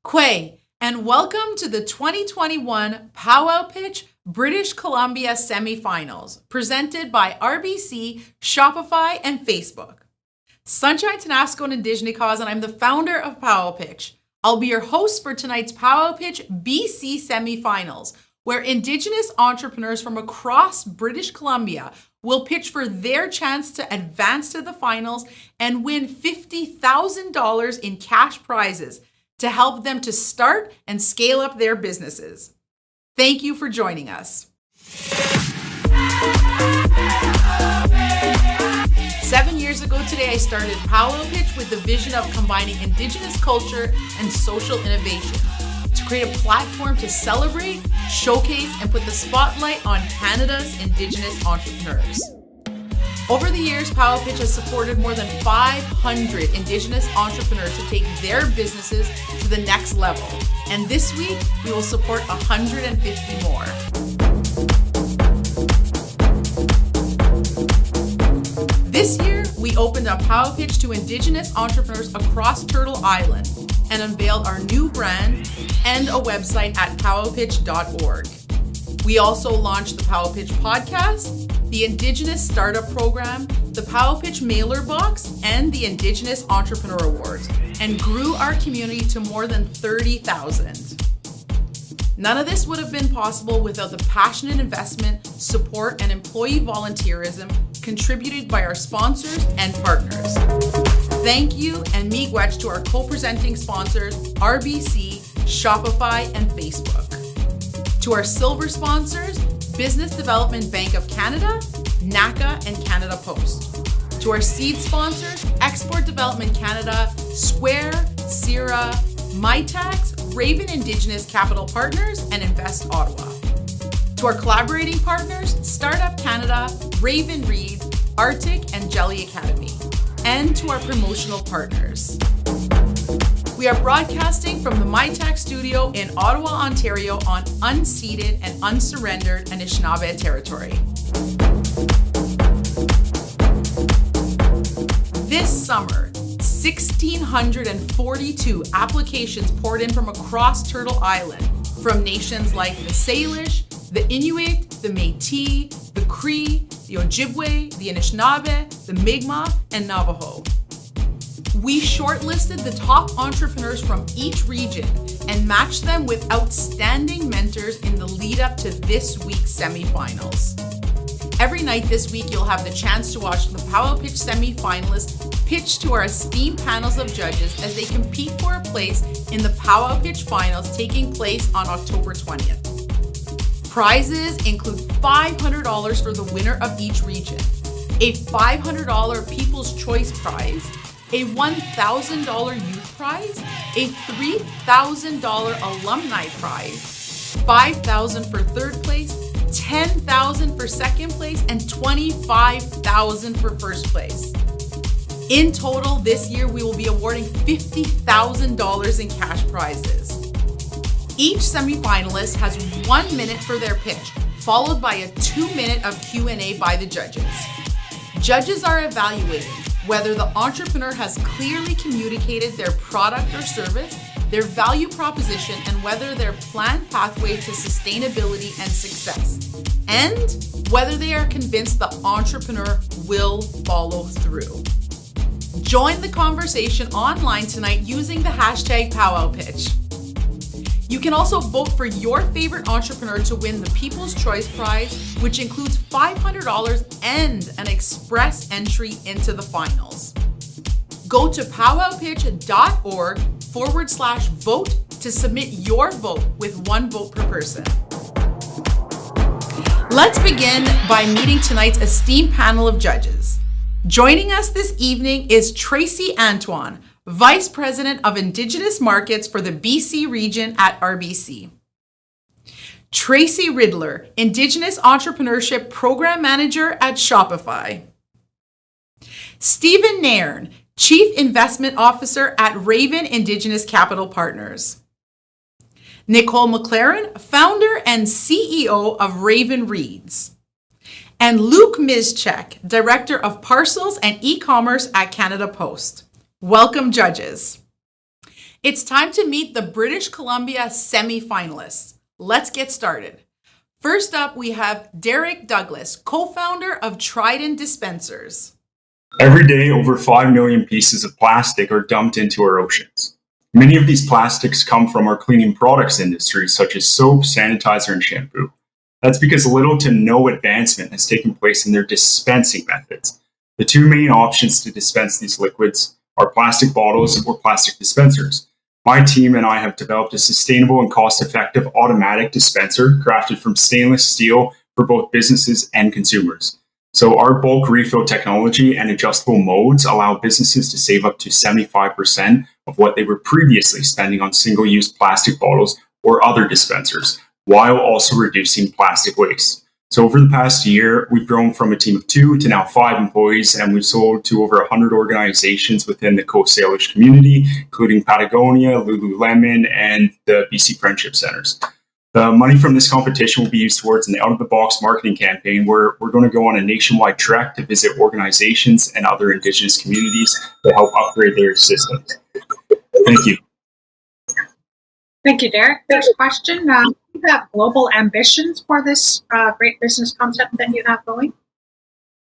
Kwe, and welcome to the 2021 Powwow Pitch British Columbia semifinals, presented by RBC, Shopify, and Facebook. Sunshine Tenasco and Indigenous Cause, and I'm the founder of Powwow Pitch. I'll be your host for tonight's Powwow Pitch BC semifinals, where Indigenous entrepreneurs from across British Columbia will pitch for their chance to advance to the finals and win $50,000 in cash prizes to help them to start and scale up their businesses. Thank you for joining us. 7 years ago today, I started Powwow Pitch with the vision of combining Indigenous culture and social innovation to create a platform to celebrate, showcase, and put the spotlight on Canada's Indigenous entrepreneurs. Over the years, Powwow Pitch has supported more than 500 Indigenous entrepreneurs to take their businesses to the next level. And this week, we will support 150 more. This year, we opened up Powwow Pitch to Indigenous entrepreneurs across Turtle Island and unveiled our new brand and a website at powwowpitch.org. We also launched the Powwow Pitch podcast, the Indigenous Startup Program, the Powwow Pitch Mailer Box, and the Indigenous Entrepreneur Awards, and grew our community to more than 30,000. None of this would have been possible without the passionate investment, support, and employee volunteerism contributed by our sponsors and partners. Thank you and miigwech to our co-presenting sponsors, RBC, Shopify, and Facebook. To our silver sponsors, Business Development Bank of Canada, NACA, and Canada Post. To our seed sponsors, Export Development Canada, Square, Sierra, MyTax, Raven Indigenous Capital Partners, and Invest Ottawa. To our collaborating partners, Startup Canada, Raven Reed, Arctic, and Jelly Academy. And to our promotional partners. We are broadcasting from the MyTax studio in Ottawa, Ontario on unceded and unsurrendered Anishinaabe territory. This summer, 1,642 applications poured in from across Turtle Island from nations like the Salish, the Inuit, the Métis, the Cree, the Ojibwe, the Anishinaabe, the Mi'kmaq, and Navajo. We shortlisted the top entrepreneurs from each region and matched them with outstanding mentors in the lead up to this week's semifinals. Every night this week, you'll have the chance to watch the Powwow Pitch semifinalists pitch to our esteemed panels of judges as they compete for a place in the Powwow Pitch finals taking place on October 20th. Prizes include $500 for the winner of each region, a $500 People's Choice Prize, a $1,000 youth prize, a $3,000 alumni prize, $5,000 for third place, $10,000 for second place, and $25,000 for first place. In total, this year we will be awarding $50,000 in cash prizes. Each semifinalist has 1 minute for their pitch, followed by a 2-minute of Q&A by the judges. Judges are evaluating whether the entrepreneur has clearly communicated their product or service, their value proposition, and whether their planned pathway to sustainability and success, and whether they are convinced the entrepreneur will follow through. Join the conversation online tonight using the hashtag #PowwowPitch. You can also vote for your favorite entrepreneur to win the People's Choice Prize, which includes $500 and an express entry into the finals. Go to powwowpitch.org/vote to submit your vote with 1 vote per person. Let's begin by meeting tonight's esteemed panel of judges. Joining us this evening is Tracy Antoine, Vice President of Indigenous Markets for the BC region at RBC. Tracy Riddler, Indigenous Entrepreneurship Program Manager at Shopify. Stephen Nairn, Chief Investment Officer at Raven Indigenous Capital Partners. Nicole McLaren, Founder and CEO of Raven Reads. And Luke Mischek, Director of Parcels and E-Commerce at Canada Post. Welcome, judges. It's time to meet the British Columbia semi-finalists. Let's get started. First up, we have Derek Douglas, co-founder of Trident Dispensers. Every day, over 5 million pieces of plastic are dumped into our oceans. Many of these plastics come from our cleaning products industry, such as soap, sanitizer, and shampoo. That's because little to no advancement has taken place in their dispensing methods. The two main options to dispense these liquids are plastic bottles or plastic dispensers. My team and I have developed a sustainable and cost-effective automatic dispenser crafted from stainless steel for both businesses and consumers. So our bulk refill technology and adjustable modes allow businesses to save up to 75% of what they were previously spending on single-use plastic bottles or other dispensers, while also reducing plastic waste. So over the past year, we've grown from a team of 2 to now 5 employees, and we've sold to over 100 organizations within the Coast Salish community, including Patagonia, Lululemon, and the BC Friendship Centers. The money from this competition will be used towards an out-of-the-box marketing campaign where we're going to go on a nationwide trek to visit organizations and other Indigenous communities to help upgrade their systems. Thank you. Thank you, Derek. Next question. Do you have global ambitions for this great business concept that you have going?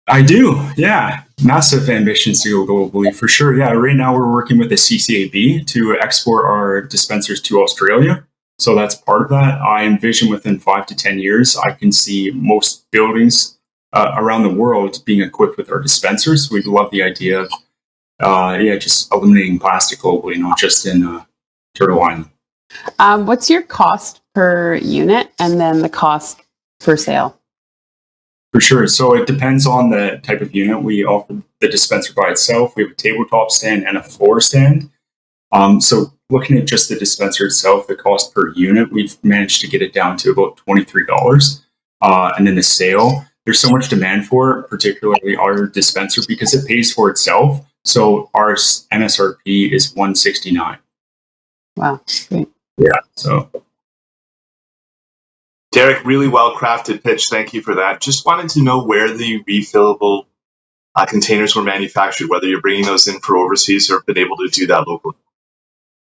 I do, yeah. Massive ambitions to go globally, for sure. Yeah, right now we're working with the CCAB to export our dispensers to Australia. So that's part of that. I envision within 5 to 10 years, I can see most buildings around the world being equipped with our dispensers. We love the idea of just eliminating plastic globally, not just in Turtle Island. What's your cost per unit and then the cost for sale? For sure. So it depends on the type of unit. We offer the dispenser by itself. We have a tabletop stand and a floor stand. So looking at just the dispenser itself, the cost per unit, we've managed to get it down to about $23. And then the sale, there's so much demand for it, particularly our dispenser, because it pays for itself. So our MSRP is $169. Wow, great. Yeah. So, Derek, really well-crafted pitch. Thank you for that. Just wanted to know where the refillable containers were manufactured, whether you're bringing those in for overseas or been able to do that locally.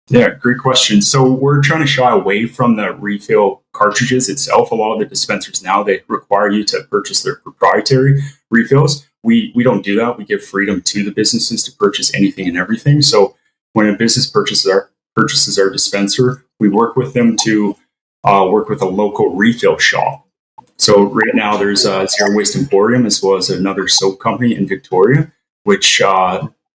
Yeah, great question. So we're trying to shy away from the refill cartridges itself. A lot of the dispensers now, they require you to purchase their proprietary refills. We don't do that. We give freedom to the businesses to purchase anything and everything. So when a business purchases our dispenser, we work with them to work with a local refill shop. So right now there's Zero Waste Emporium as well as another soap company in Victoria, which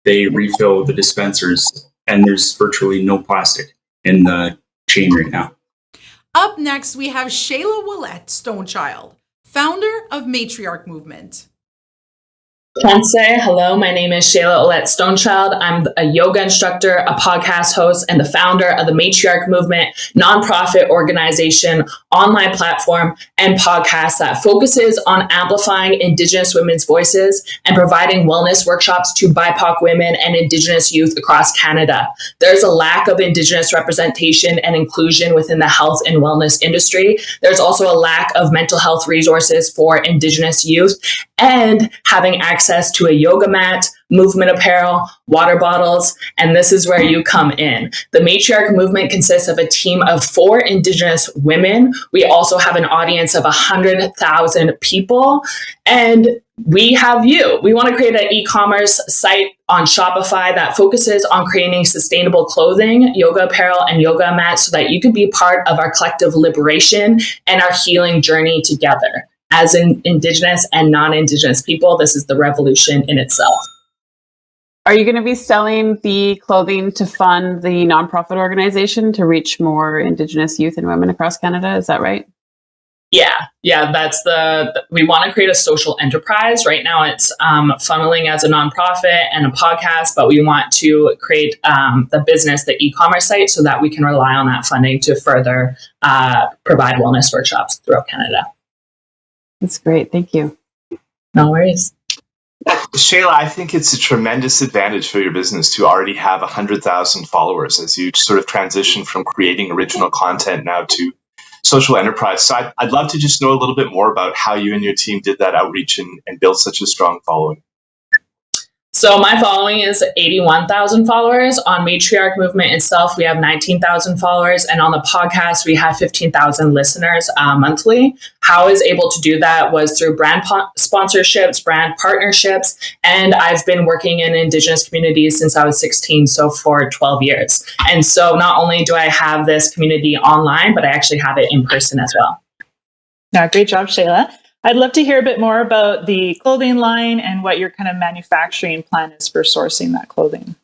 they refill the dispensers, and there's virtually no plastic in the chain right now. Up next, we have Shayla Oulette, Stonechild, founder of Matriarch Movement. Hello, my name is Shayla Oulette Stonechild. I'm a yoga instructor, a podcast host, and the founder of the Matriarch Movement, nonprofit organization, online platform, and podcast that focuses on amplifying Indigenous women's voices and providing wellness workshops to BIPOC women and Indigenous youth across Canada. There's a lack of Indigenous representation and inclusion within the health and wellness industry. There's also a lack of mental health resources for Indigenous youth, and having access to a yoga mat, movement apparel, water bottles, and this is where you come in. The Matriarch Movement consists of a team of 4 Indigenous women. We also have an audience of 100,000 people, and we have you. We want to create an e-commerce site on Shopify that focuses on creating sustainable clothing, yoga apparel, and yoga mats so that you can be part of our collective liberation and our healing journey together. As Indigenous and non-Indigenous people, this is the revolution in itself. Are you going to be selling the clothing to fund the nonprofit organization to reach more Indigenous youth and women across Canada? Is that right? Yeah, that's we want to create a social enterprise. Right now it's funneling as a nonprofit and a podcast, but we want to create the business, the e-commerce site, so that we can rely on that funding to further provide wellness workshops throughout Canada. That's great. Thank you. No worries. Shayla, I think it's a tremendous advantage for your business to already have 100,000 followers as you sort of transition from creating original content now to social enterprise. So I'd love to just know a little bit more about how you and your team did that outreach and build such a strong following. So my following is 81,000 followers. On Matriarch Movement itself, we have 19,000 followers. And on the podcast, we have 15,000 listeners monthly. How I was able to do that was through brand sponsorships, brand partnerships. And I've been working in Indigenous communities since I was 16, so for 12 years. And so not only do I have this community online, but I actually have it in person as well. Great job, Shayla. I'd love to hear a bit more about the clothing line and what your kind of manufacturing plan is for sourcing that clothing.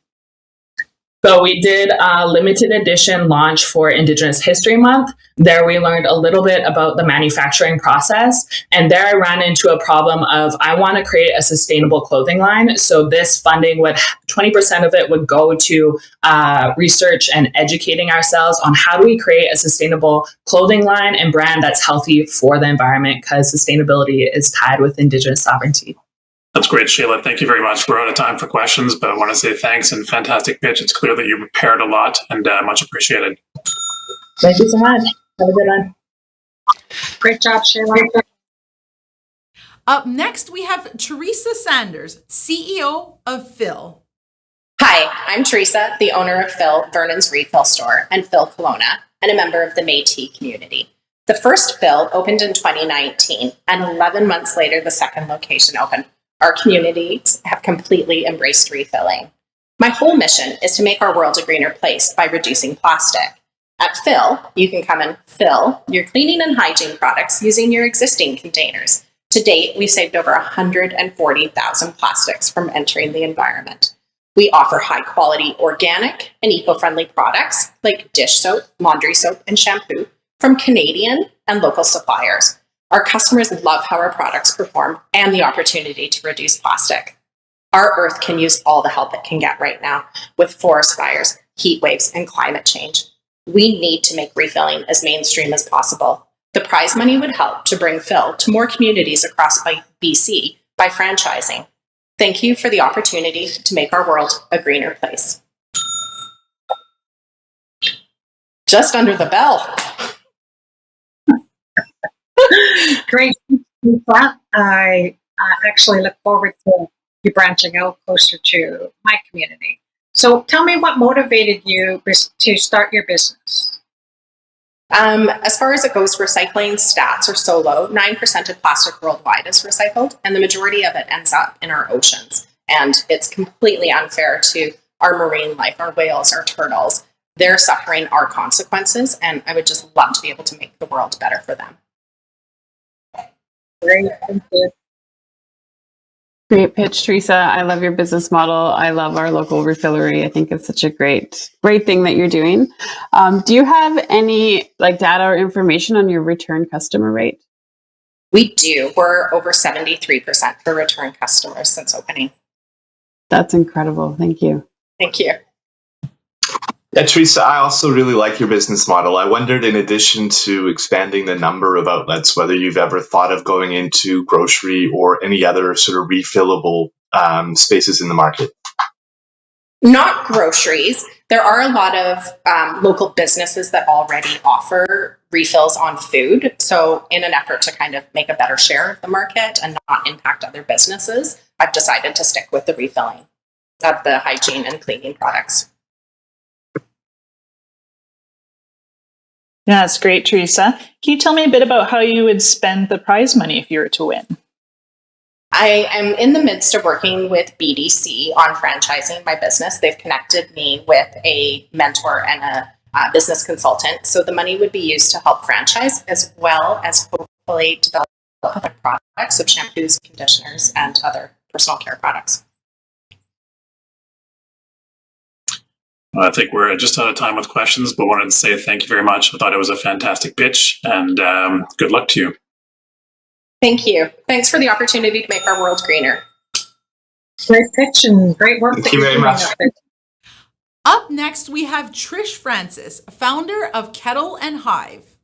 So we did a limited edition launch for Indigenous History Month. There we learned a little bit about the manufacturing process. And there I ran into a problem of, I want to create a sustainable clothing line. So this funding would, 20% of it would go to research and educating ourselves on how do we create a sustainable clothing line and brand that's healthy for the environment, because sustainability is tied with Indigenous sovereignty. That's great, Shayla. Thank you very much. We're out of time for questions, but I want to say thanks and fantastic pitch. It's clear that you prepared a lot and much appreciated. Thank you so much. Have a good one. Great job, Shayla. Up next, we have Teresa Sanders, CEO of Phil. Hi, I'm Teresa, the owner of Phil, Vernon's Refill Store, and Phil Kelowna, and a member of the Métis community. The first Phil opened in 2019, and 11 months later, the second location opened. Our communities have completely embraced refilling. My whole mission is to make our world a greener place by reducing plastic. At Phil, you can come and fill your cleaning and hygiene products using your existing containers. To date, we've saved over 140,000 plastics from entering the environment. We offer high-quality organic and eco-friendly products like dish soap, laundry soap, and shampoo from Canadian and local suppliers. Our customers love how our products perform and the opportunity to reduce plastic. Our Earth can use all the help it can get right now with forest fires, heat waves, and climate change. We need to make refilling as mainstream as possible. The prize money would help to bring Phil to more communities across BC by franchising. Thank you for the opportunity to make our world a greener place. Just under the bell. Great. I actually look forward to you branching out closer to my community. So tell me what motivated you to start your business? As far as it goes, recycling stats are so low. 9% of plastic worldwide is recycled, and the majority of it ends up in our oceans. And it's completely unfair to our marine life, our whales, our turtles. They're suffering our consequences, and I would just love to be able to make the world better for them. Great, thank you. Great pitch, Teresa. I love your business model. I love our local refillery. I think it's such a great thing that you're doing. Do you have any data or information on your return customer rate? We do. We're over 73% for return customers since opening. That's incredible. Thank you. Thank you. Yeah, Teresa, I also really like your business model. I wondered, in addition to expanding the number of outlets, whether you've ever thought of going into grocery or any other sort of refillable spaces in the market. Not groceries. There are a lot of local businesses that already offer refills on food. So in an effort to kind of make a better share of the market and not impact other businesses, I've decided to stick with the refilling of the hygiene and cleaning products. Yeah, that's great, Teresa. Can you tell me a bit about how you would spend the prize money if you were to win? I am in the midst of working with BDC on franchising my business. They've connected me with a mentor and a business consultant. So the money would be used to help franchise as well as hopefully develop other products of shampoos, conditioners, and other personal care products. I think we're just out of time with questions, but wanted to say thank you very much. I thought it was a fantastic pitch, and good luck to you. Thank you. Thanks for the opportunity to make our world greener. Great pitch and great work. Thank you very much. Up next, we have Trish Francis, founder of Kettle and Hive.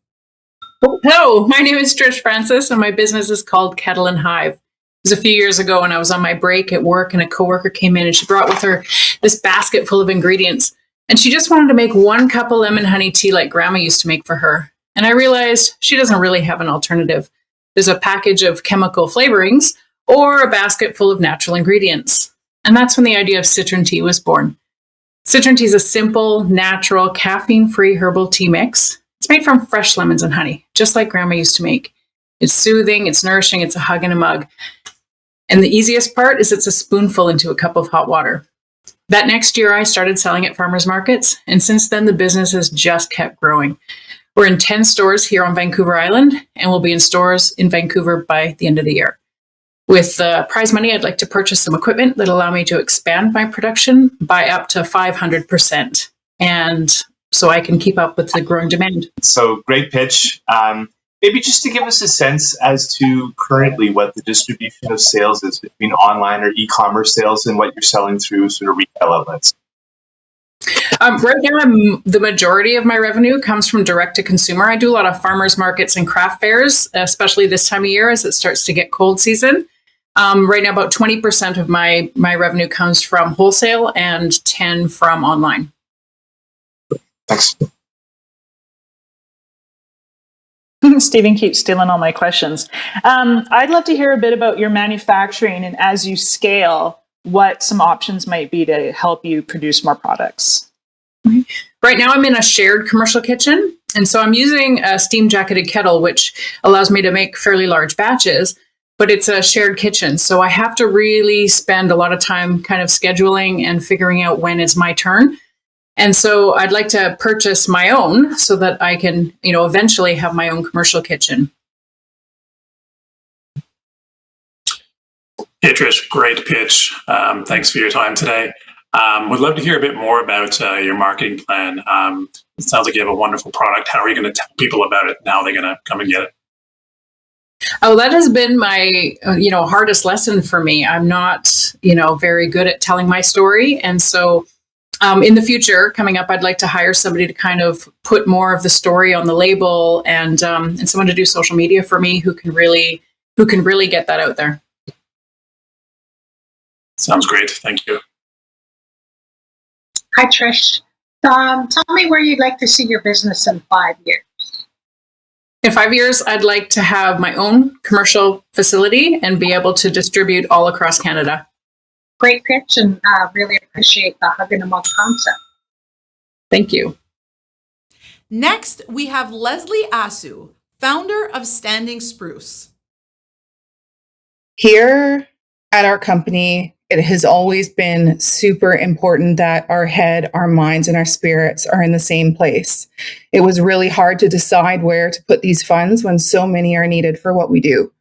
Hello, my name is Trish Francis, and my business is called Kettle and Hive. It was a few years ago when I was on my break at work, and a coworker came in and she brought with her this basket full of ingredients. And she just wanted to make 1 cup of lemon honey tea like Grandma used to make for her. And I realized she doesn't really have an alternative. There's a package of chemical flavorings or a basket full of natural ingredients. And that's when the idea of citron tea was born. Citron tea is a simple, natural, caffeine-free herbal tea mix. It's made from fresh lemons and honey, just like Grandma used to make. It's soothing, it's nourishing, it's a hug in a mug. And the easiest part is it's a spoonful into a cup of hot water. That next year, I started selling at farmers markets, and since then, the business has just kept growing. We're in 10 stores here on Vancouver Island, and we'll be in stores in Vancouver by the end of the year. With prize money, I'd like to purchase some equipment that allow me to expand my production by up to 500%, and so I can keep up with the growing demand. So great pitch. Maybe just to give us a sense as to currently what the distribution of sales is between online or e-commerce sales and what you're selling through sort of retail outlets. Right now, the majority of my revenue comes from direct to consumer. I do a lot of farmers markets and craft fairs, especially this time of year as it starts to get cold season. Right now, about 20% of my revenue comes from wholesale and 10% from online. Thanks. Stephen keeps stealing all my questions. I'd love to hear a bit about your manufacturing and as you scale, what some options might be to help you produce more products. Right now, I'm in a shared commercial kitchen. And so I'm using a steam jacketed kettle, which allows me to make fairly large batches, but it's a shared kitchen. So I have to really spend a lot of time kind of scheduling and figuring out when it's my turn. And so I'd like to purchase my own so that I can, eventually have my own commercial kitchen. Hey, Trish, great pitch. Thanks for your time today. Would love to hear a bit more about your marketing plan. It sounds like you have a wonderful product. How are you going to tell people about it now? They're going to come and get it. Oh, that has been my, hardest lesson for me. I'm not, very good at telling my story. And so in the future coming up, I'd like to hire somebody to kind of put more of the story on the label and someone to do social media for me who can really get that out there. Sounds great. Thank you. Hi, Trish. Tell me where you'd like to see your business in 5 years. In 5 years, I'd like to have my own commercial facility and be able to distribute all across Canada. Great pitch, and really appreciate the hug in a mug concept. Thank you. Next, we have Lesley Assu, founder of Standing Spruce. Here at our company, it has always been super important that our head, our minds, and our spirits are in the same place. It was really hard to decide where to put these funds when so many are needed for what we do.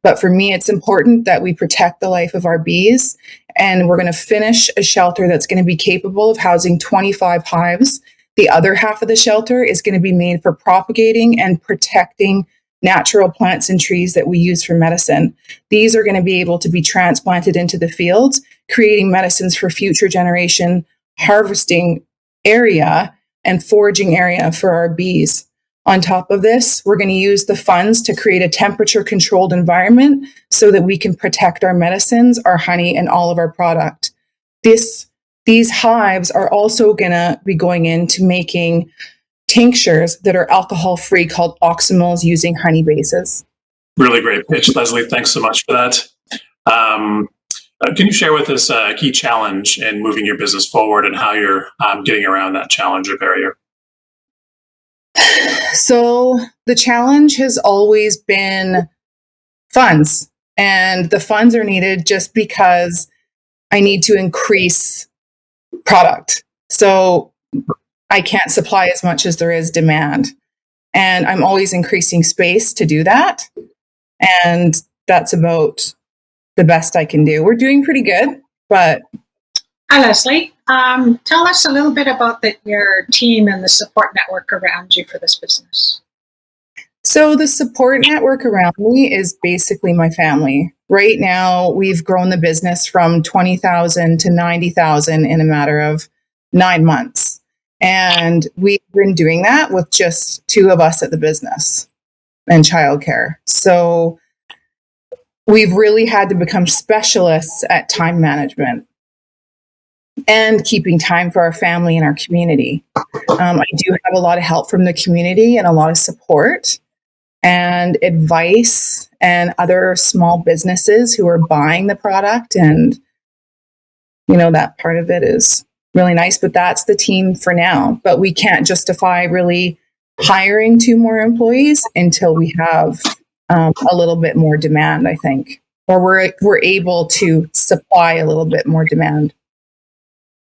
But for me, it's important that we protect the life of our bees, and we're going to finish a shelter that's going to be capable of housing 25 hives. The other half of the shelter is going to be made for propagating and protecting natural plants and trees that we use for medicine. These are going to be able to be transplanted into the fields, creating medicines for future generation, harvesting area and foraging area for our bees. On top of this, we're going to use the funds to create a temperature-controlled environment so that we can protect our medicines, our honey, and all of our product. These hives are also going to be going into making tinctures that are alcohol-free called oxymels using honey bases. Really great pitch, Lesley. Thanks so much for that. Can you share with us a key challenge in moving your business forward and how you're getting around that challenge or barrier? So the challenge has always been funds, and the funds are needed just because I need to increase product. So I can't supply as much as there is demand, and I'm always increasing space to do that. And that's about the best I can do. We're doing pretty good, but. Hi, Lesley. Tell us a little bit about your team and the support network around you for this business. So the support network around me is basically my family. Right now, we've grown the business from 20,000 to 90,000 in a matter of 9 months. And we've been doing that with just 2 of us at the business and childcare. So we've really had to become specialists at time management and keeping time for our family and our community. I do have a lot of help from the community and a lot of support and advice and other small businesses who are buying the product and that part of it is really nice, but that's the team for now. But we can't justify really hiring 2 more employees until we have a little bit more demand, I think, or we're able to supply a little bit more demand.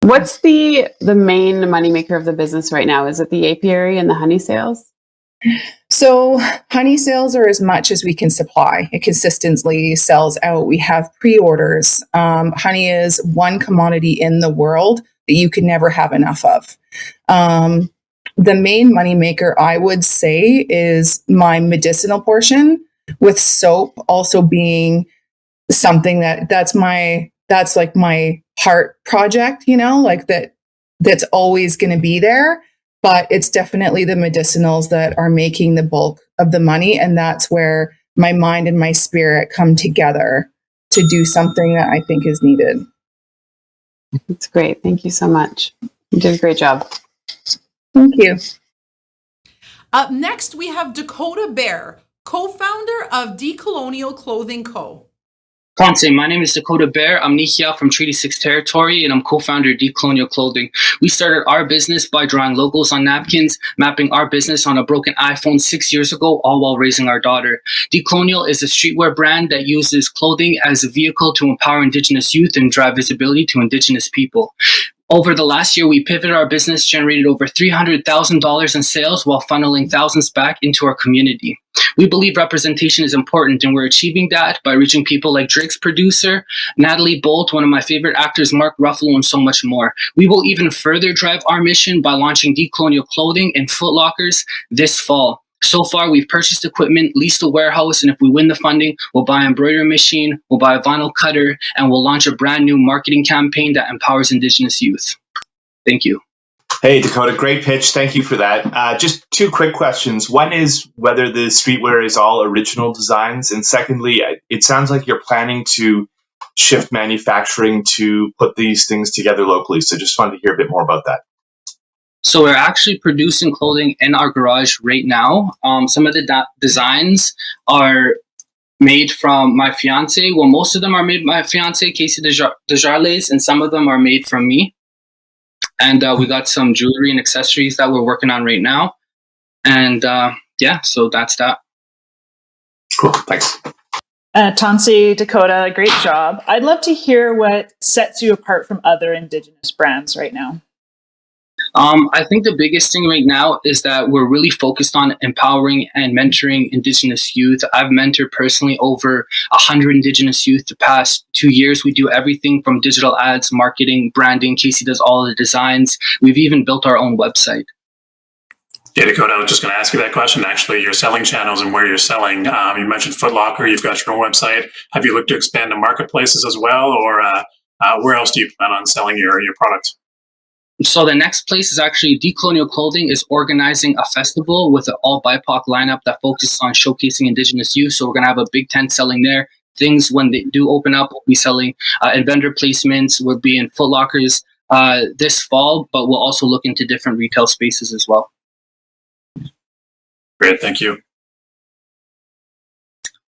What's the main moneymaker of the business right now? Is it the apiary and the honey sales? So honey sales are as much as we can supply. It consistently sells out. We have pre-orders. Honey is one commodity in the world that you can never have enough of. The main moneymaker, I would say, is my medicinal portion, with soap also being something that's like my heart project, like that's always going to be there. But it's definitely the medicinals that are making the bulk of the money. And that's where my mind and my spirit come together to do something that I think is needed. That's great. Thank you so much. You did a great job. Thank you. Up next, we have Dakota Bear, co-founder of Decolonial Clothing Co. Ponce, my name is Dakota Bear. I'm Nihia from Treaty 6 territory, and I'm co-founder of Decolonial Clothing. We started our business by drawing logos on napkins, mapping our business on a broken iPhone 6 years ago, all while raising our daughter. Decolonial is a streetwear brand that uses clothing as a vehicle to empower Indigenous youth and drive visibility to Indigenous people. Over the last year, we pivoted our business, generated over $300,000 in sales while funneling thousands back into our community. We believe representation is important, and we're achieving that by reaching people like Drake's producer, Natalie Bolt, one of my favorite actors, Mark Ruffalo, and so much more. We will even further drive our mission by launching Decolonial Clothing and Foot Lockers this fall. So far, we've purchased equipment, leased a warehouse, and if we win the funding, we'll buy an embroidery machine, we'll buy a vinyl cutter, and we'll launch a brand new marketing campaign that empowers Indigenous youth. Thank you. Hey, Dakota, great pitch. Thank you for that. Just 2 quick questions. One is whether the streetwear is all original designs. And secondly, it sounds like you're planning to shift manufacturing to put these things together locally. So just wanted to hear a bit more about that. So we're actually producing clothing in our garage right now. Some of the designs are made from my fiance. Well, most of them are made by my fiance, Casey Desjardins, and some of them are made from me. And we got some jewelry and accessories that we're working on right now. And so that's that. Cool, thanks. Tansi, Dakota, great job. I'd love to hear what sets you apart from other Indigenous brands right now. I think the biggest thing right now is that we're really focused on empowering and mentoring Indigenous youth. I've mentored personally over 100 Indigenous youth the past 2 years. We do everything from digital ads, marketing, branding. Casey does all the designs. We've even built our own website. Yeah, Dakota, I was just going to ask you that question. Actually, your selling channels and where you're selling. You mentioned Foot Locker. You've got your own website. Have you looked to expand to marketplaces as well? Or where else do you plan on selling your products? So the next place is actually Decolonial Clothing is organizing a festival with an all BIPOC lineup that focuses on showcasing Indigenous youth. So we're going to have a big tent selling there. Things when they do open up, we'll be selling in vendor placements. We'll be in Foot Lockers this fall, but we'll also look into different retail spaces as well. Great, thank you.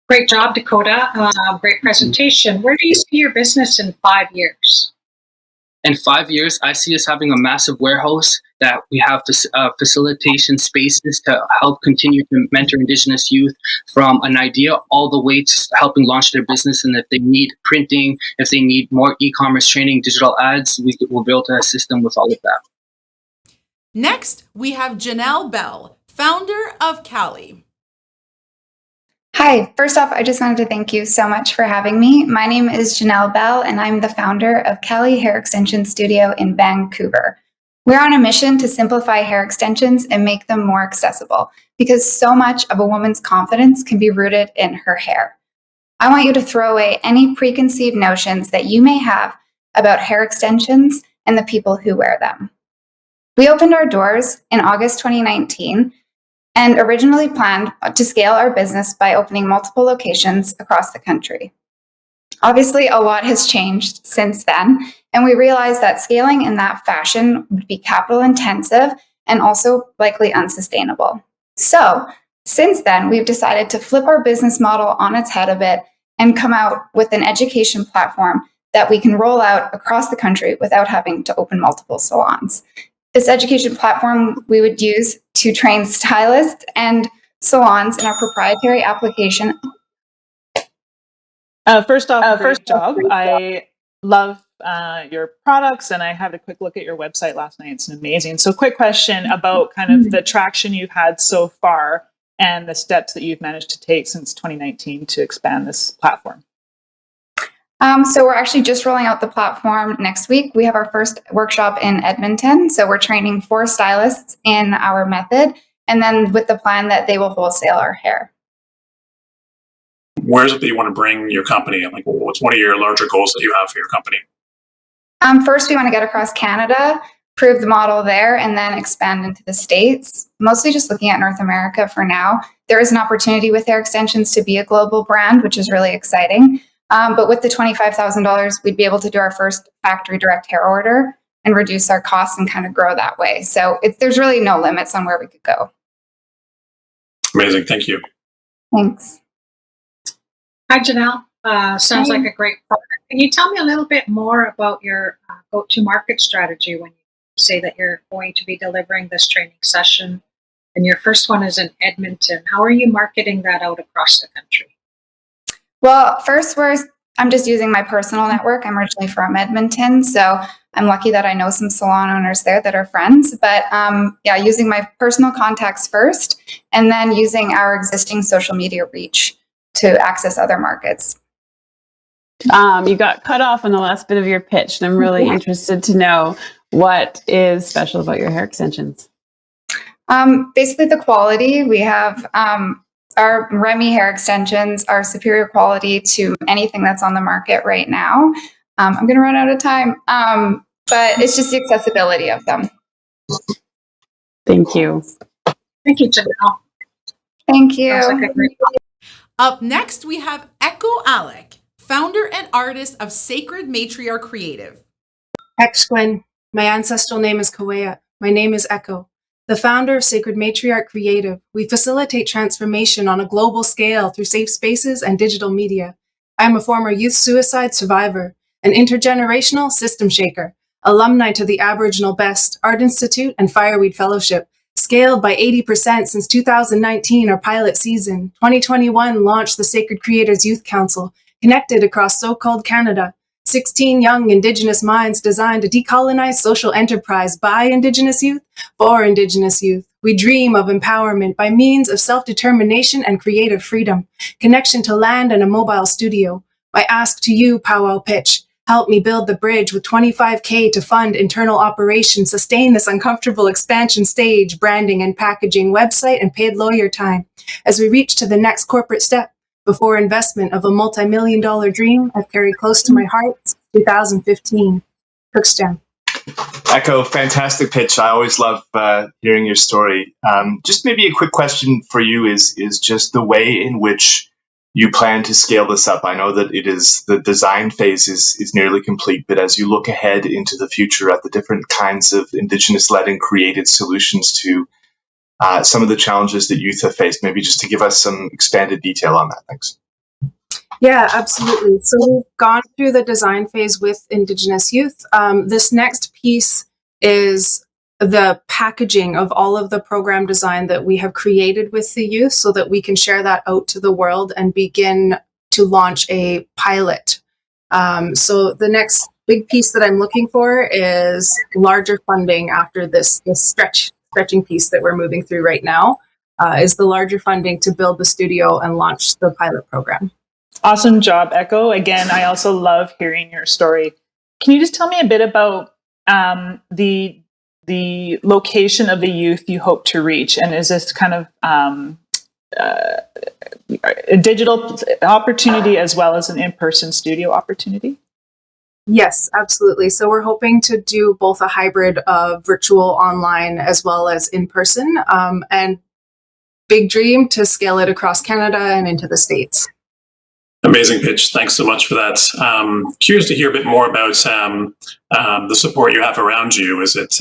Great job, Dakota. Great presentation. Where do you see your business in 5 years? In 5 years, I see us having a massive warehouse that we have facilitation spaces to help continue to mentor Indigenous youth from an idea all the way to helping launch their business. And if they need printing, if they need more e-commerce training, digital ads, we'll be able to assist them with all of that. Next, we have Janelle Bell, founder of Cali. Hi, first off, I just wanted to thank you so much for having me. My name is Janelle Bell, and I'm the founder of Cali Hair Extension Studio in Vancouver. We're on a mission to simplify hair extensions and make them more accessible because so much of a woman's confidence can be rooted in her hair. I want you to throw away any preconceived notions that you may have about hair extensions and the people who wear them. We opened our doors in August 2019 and originally planned to scale our business by opening multiple locations across the country. Obviously, a lot has changed since then, and we realized that scaling in that fashion would be capital intensive and also likely unsustainable. So, since then, we've decided to flip our business model on its head a bit and come out with an education platform that we can roll out across the country without having to open multiple salons. This education platform we would use to train stylists and salons in our proprietary application. First off, great job. I love your products, and I had a quick look at your website last night. It's amazing. So quick question about kind of the traction you've had so far and the steps that you've managed to take since 2019 to expand this platform. So we're actually just rolling out the platform next week. We have our first workshop in Edmonton. So we're training 4 stylists in our method, and then with the plan that they will wholesale our hair. Where is it that you want to bring your company? Like, what's one of your larger goals that you have for your company? First, we want to get across Canada, prove the model there, and then expand into the States. Mostly just looking at North America for now. There is an opportunity with hair extensions to be a global brand, which is really exciting. But with the $25,000, we'd be able to do our first factory direct hair order and reduce our costs and kind of grow that way. So there's really no limits on where we could go. Amazing. Thank you. Thanks. Hi, Janelle. Sounds like a great product. Can you tell me a little bit more about your go-to-market strategy when you say that you're going to be delivering this training session? And your first one is in Edmonton. How are you marketing that out across the country? Well, first, I'm just using my personal network. I'm originally from Edmonton, so I'm lucky that I know some salon owners there that are friends. But using my personal contacts first, and then using our existing social media reach to access other markets. You got cut off on the last bit of your pitch, and I'm really interested to know what is special about your hair extensions. Basically, the quality. We have our Remy hair extensions are superior quality to anything that's on the market right now. I'm going to run out of time, but it's just the accessibility of them. Thank you. Thank you, Janelle. Thank you. Up next, we have Ecko Aleck, founder and artist of Sacred Matriarch Creative. Exquin. My ancestral name is Kaweya. My name is Ecko. The founder of Sacred Matriarch Creative, we facilitate transformation on a global scale through safe spaces and digital media. I am a former youth suicide survivor, an intergenerational system shaker, alumni to the Aboriginal Best, Art Institute, and Fireweed Fellowship, scaled by 80% since 2019, our pilot season. 2021 launched the Sacred Creators Youth Council, connected across so-called Canada. 16 young Indigenous minds designed a decolonized social enterprise by Indigenous youth for Indigenous youth. We dream of empowerment by means of self-determination and creative freedom, connection to land and a mobile studio. I ask to you, powwow pitch, help me build the bridge with $25K to fund internal operations, sustain this uncomfortable expansion stage, branding and packaging, website and paid lawyer time. As we reach to the next corporate step, before investment of a multi-million-dollar dream I've carried close to my heart since 2015. Crookston. Ecko, fantastic pitch. I always love hearing your story. Just maybe a quick question for you is just the way in which you plan to scale this up. I know that the design phase is nearly complete, but as you look ahead into the future at the different kinds of Indigenous-led and created solutions to some of the challenges that youth have faced, maybe just to give us some expanded detail on that. Thanks. Yeah, absolutely. So we've gone through the design phase with Indigenous youth. This next piece is the packaging of all of the program design that we have created with the youth so that we can share that out to the world and begin to launch a pilot. So the next big piece that I'm looking for is larger funding after this stretching piece that we're moving through right now, is the larger funding to build the studio and launch the pilot program. Awesome job, Ecko. Again, I also love hearing your story. Can you just tell me a bit about the location of the youth you hope to reach? And is this kind of a digital opportunity as well as an in-person studio opportunity? Yes, absolutely. So we're hoping to do both a hybrid of virtual, online, as well as in person, and big dream to scale it across Canada and into the States. Amazing pitch. Thanks so much for that. Curious to hear a bit more about the support you have around you. Is it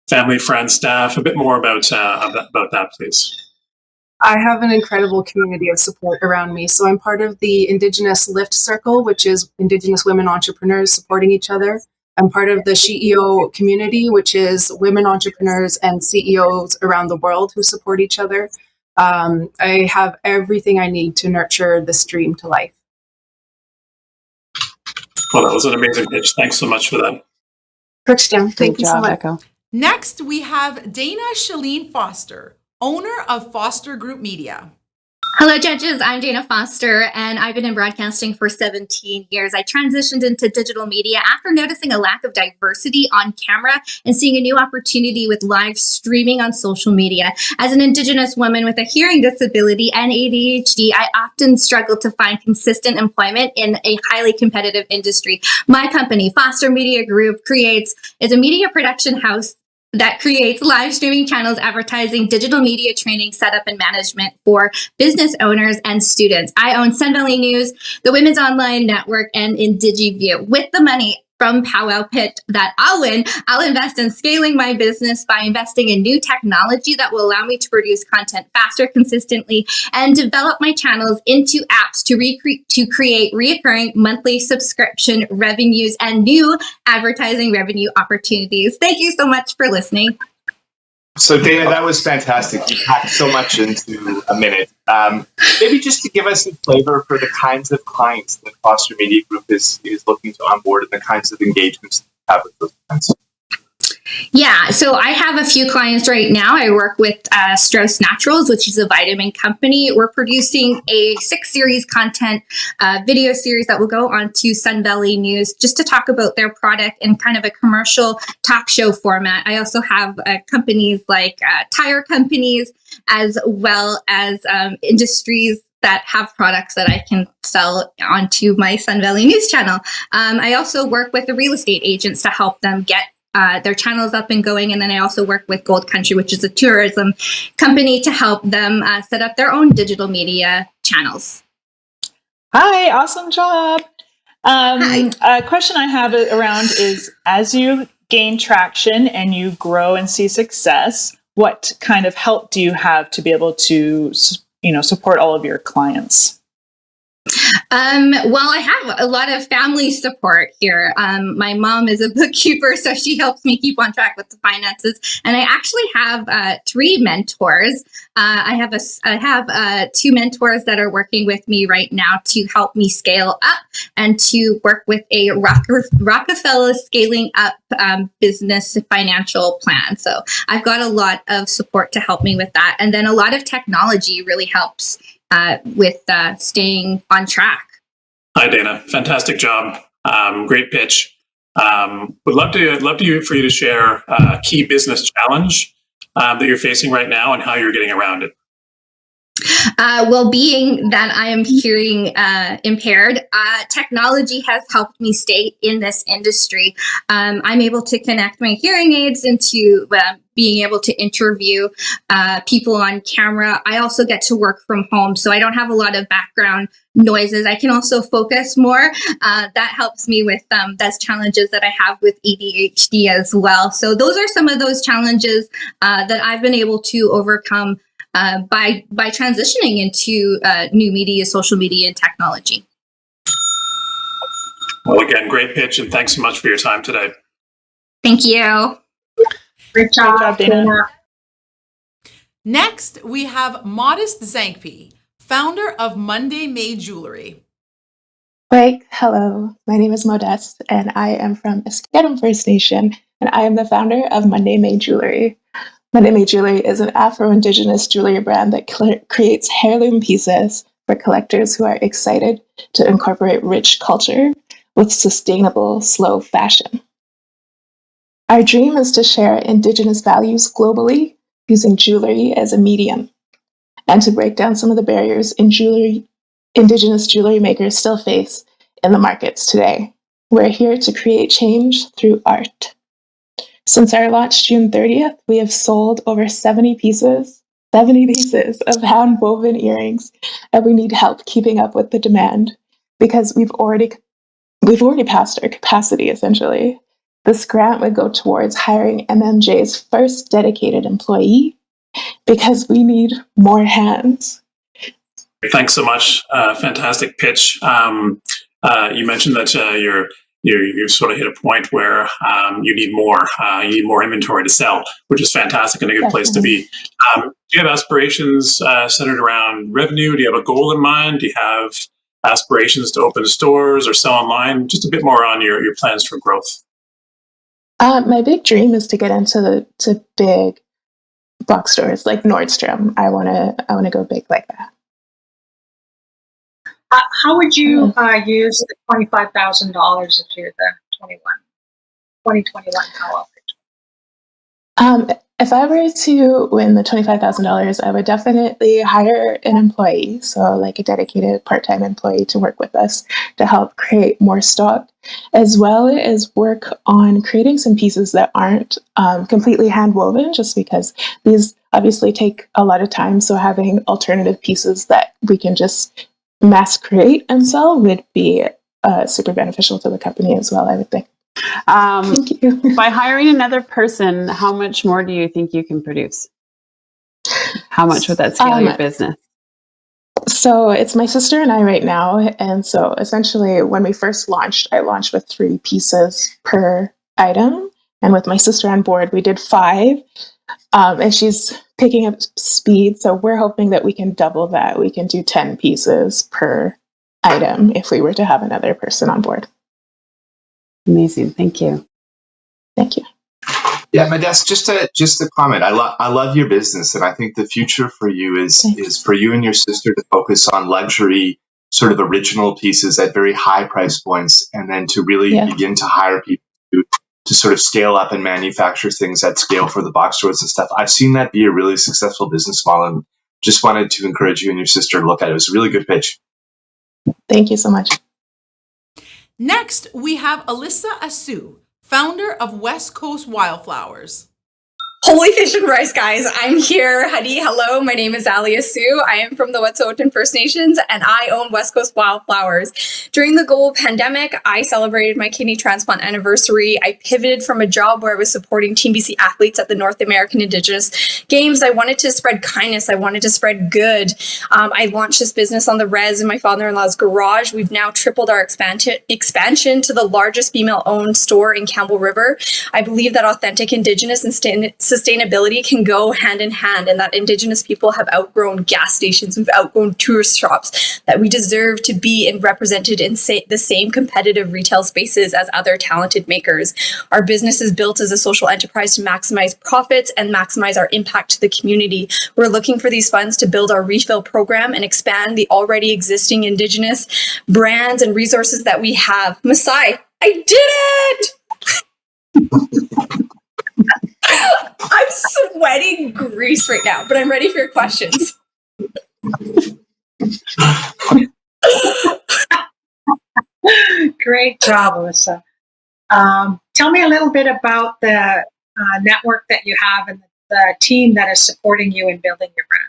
family, friends, staff? A bit more about that, please. I have an incredible community of support around me. So I'm part of the Indigenous Lift Circle, which is Indigenous women entrepreneurs supporting each other. I'm part of the CEO community, which is women entrepreneurs and CEOs around the world who support each other. I have everything I need to nurture this dream to life. Well, that was an amazing pitch. Thanks so much for that. Christian, thank Great you so job, much. Ecko. Next, we have Dana Shelene Foster, owner of Foster Group Media. Hello, judges. I'm Dana Foster, and I've been in broadcasting for 17 years. I transitioned into digital media after noticing a lack of diversity on camera and seeing a new opportunity with live streaming on social media. As an Indigenous woman with a hearing disability and ADHD, I often struggle to find consistent employment in a highly competitive industry. My company, Foster Media Group, is a media production house that creates live streaming channels, advertising, digital media training, setup, and management for business owners and students. I own Sun Valley News, the Women's Online Network, and IndigiView. With the money from Powwow Pit that I'll win, I'll invest in scaling my business by investing in new technology that will allow me to produce content faster, consistently, and develop my channels into apps to create recurring monthly subscription revenues and new advertising revenue opportunities. Thank you so much for listening. So Dana, that was fantastic. You packed so much into a minute. Maybe just to give us a flavor for the kinds of clients that Foster Media Group is looking to onboard and the kinds of engagements that you have with those clients. Yeah, so I have a few clients right now. I work with Strauss Naturals, which is a vitamin company. We're producing a 6-series content video series that will go onto Sun Valley News just to talk about their product in kind of a commercial talk show format. I also have companies like tire companies, as well as industries that have products that I can sell onto my Sun Valley News channel. I also work with the real estate agents to help them get their channels up and going. And then I also work with Gold Country, which is a tourism company, to help them set up their own digital media channels. Hi, awesome job. Hi. A question I have around is, as you gain traction and you grow and see success, what kind of help do you have to be able to, support all of your clients? Well, I have a lot of family support here. My mom is a bookkeeper, so she helps me keep on track with the finances. And I actually have 3 mentors. I have 2 mentors that are working with me right now to help me scale up and to work with a Rockefeller scaling up business financial plan. So I've got a lot of support to help me with that. And then a lot of technology really helps with staying on track. Hi, Dana. Fantastic job. Great pitch. Would love for you to share a key business challenge that you're facing right now and how you're getting around it. Well, being that I am hearing impaired, technology has helped me stay in this industry. I'm able to connect my hearing aids into being able to interview people on camera. I also get to work from home, so I don't have a lot of background noises. I can also focus more. That helps me with those challenges that I have with ADHD as well. So those are some of those challenges that I've been able to overcome by transitioning into new media, social media, and technology. Well, again, great pitch, and thanks so much for your time today. Thank you. Great job, Dana. Next, we have Modeste Zankpe, founder of Monday Made Jewelry. Hello, my name is Modeste, and I am from Eskedum First Nation, and I am the founder of Monday Made Jewelry. Monday Made Jewelry is an Afro-Indigenous jewelry brand that creates heirloom pieces for collectors who are excited to incorporate rich culture with sustainable, slow fashion. Our dream is to share Indigenous values globally using jewelry as a medium, and to break down some of the barriers Indigenous jewelry makers still face in the markets today. We're here to create change through art. Since our launch June 30th, we have sold over 70 pieces of hand-woven earrings, and we need help keeping up with the demand because we've already passed our capacity, essentially. This grant would go towards hiring MMJ's first dedicated employee because we need more hands. Thanks so much. Fantastic pitch. You mentioned that you've sort of hit a point where you need more inventory to sell, which is fantastic and a good place to be. Do you have aspirations centered around revenue? Do you have a goal in mind? Do you have aspirations to open stores or sell online? Just a bit more on your plans for growth. My big dream is to get into big box stores like Nordstrom. I want to go big like that. How would you use the $25,000 if you're the 2021 co-op? If I were to win the $25,000, I would definitely hire an employee, so like a dedicated part-time employee to work with us to help create more stock, as well as work on creating some pieces that aren't completely hand-woven, just because these obviously take a lot of time. So having alternative pieces that we can just mass create and sell would be super beneficial to the company as well, I would think. Thank you. By hiring another person, how much more do you think you can produce? How much would that scale your business? So it's my sister and I right now. And so essentially when we first launched, I launched with 3 pieces per item. And with my sister on board, we did 5. And she's picking up speed. So we're hoping that we can double that. We can do 10 pieces per item if we were to have another person on board. Amazing. Thank you. Thank you. Yeah, Modeste, just a comment. I love your business, and I think the future for you is for you and your sister to focus on luxury, sort of original pieces at very high price points, and then to really begin to hire people to sort of scale up and manufacture things at scale for the box stores and stuff. I've seen that be a really successful business model, and just wanted to encourage you and your sister to look at it. It was a really good pitch. Thank you so much. Next, we have Alissa Assu, founder of West Coast Wildflowers. Holy fish and rice, guys. I'm here. Huddy, hello. My name is Lesley Assu. I am from the Wet'suwet'en First Nations, and I own West Coast Wildflowers. During the global pandemic, I celebrated my kidney transplant anniversary. I pivoted from a job where I was supporting Team BC athletes at the North American Indigenous Games. I wanted to spread kindness. I wanted to spread good. I launched this business on the res in my father-in-law's garage. We've now tripled our expansion to the largest female-owned store in Campbell River. I believe that authentic Indigenous and sustainability can go hand in hand, and that Indigenous people have outgrown gas stations, we've outgrown tourist shops, that we deserve to be and represented in the same competitive retail spaces as other talented makers. Our business is built as a social enterprise to maximize profits and maximize our impact to the community. We're looking for these funds to build our refill program and expand the already existing Indigenous brands and resources that we have. Masai, I did it! I'm sweating grease right now, but I'm ready for your questions. Great job, Alissa. Tell me a little bit about the network that you have and the team that is supporting you in building your brand.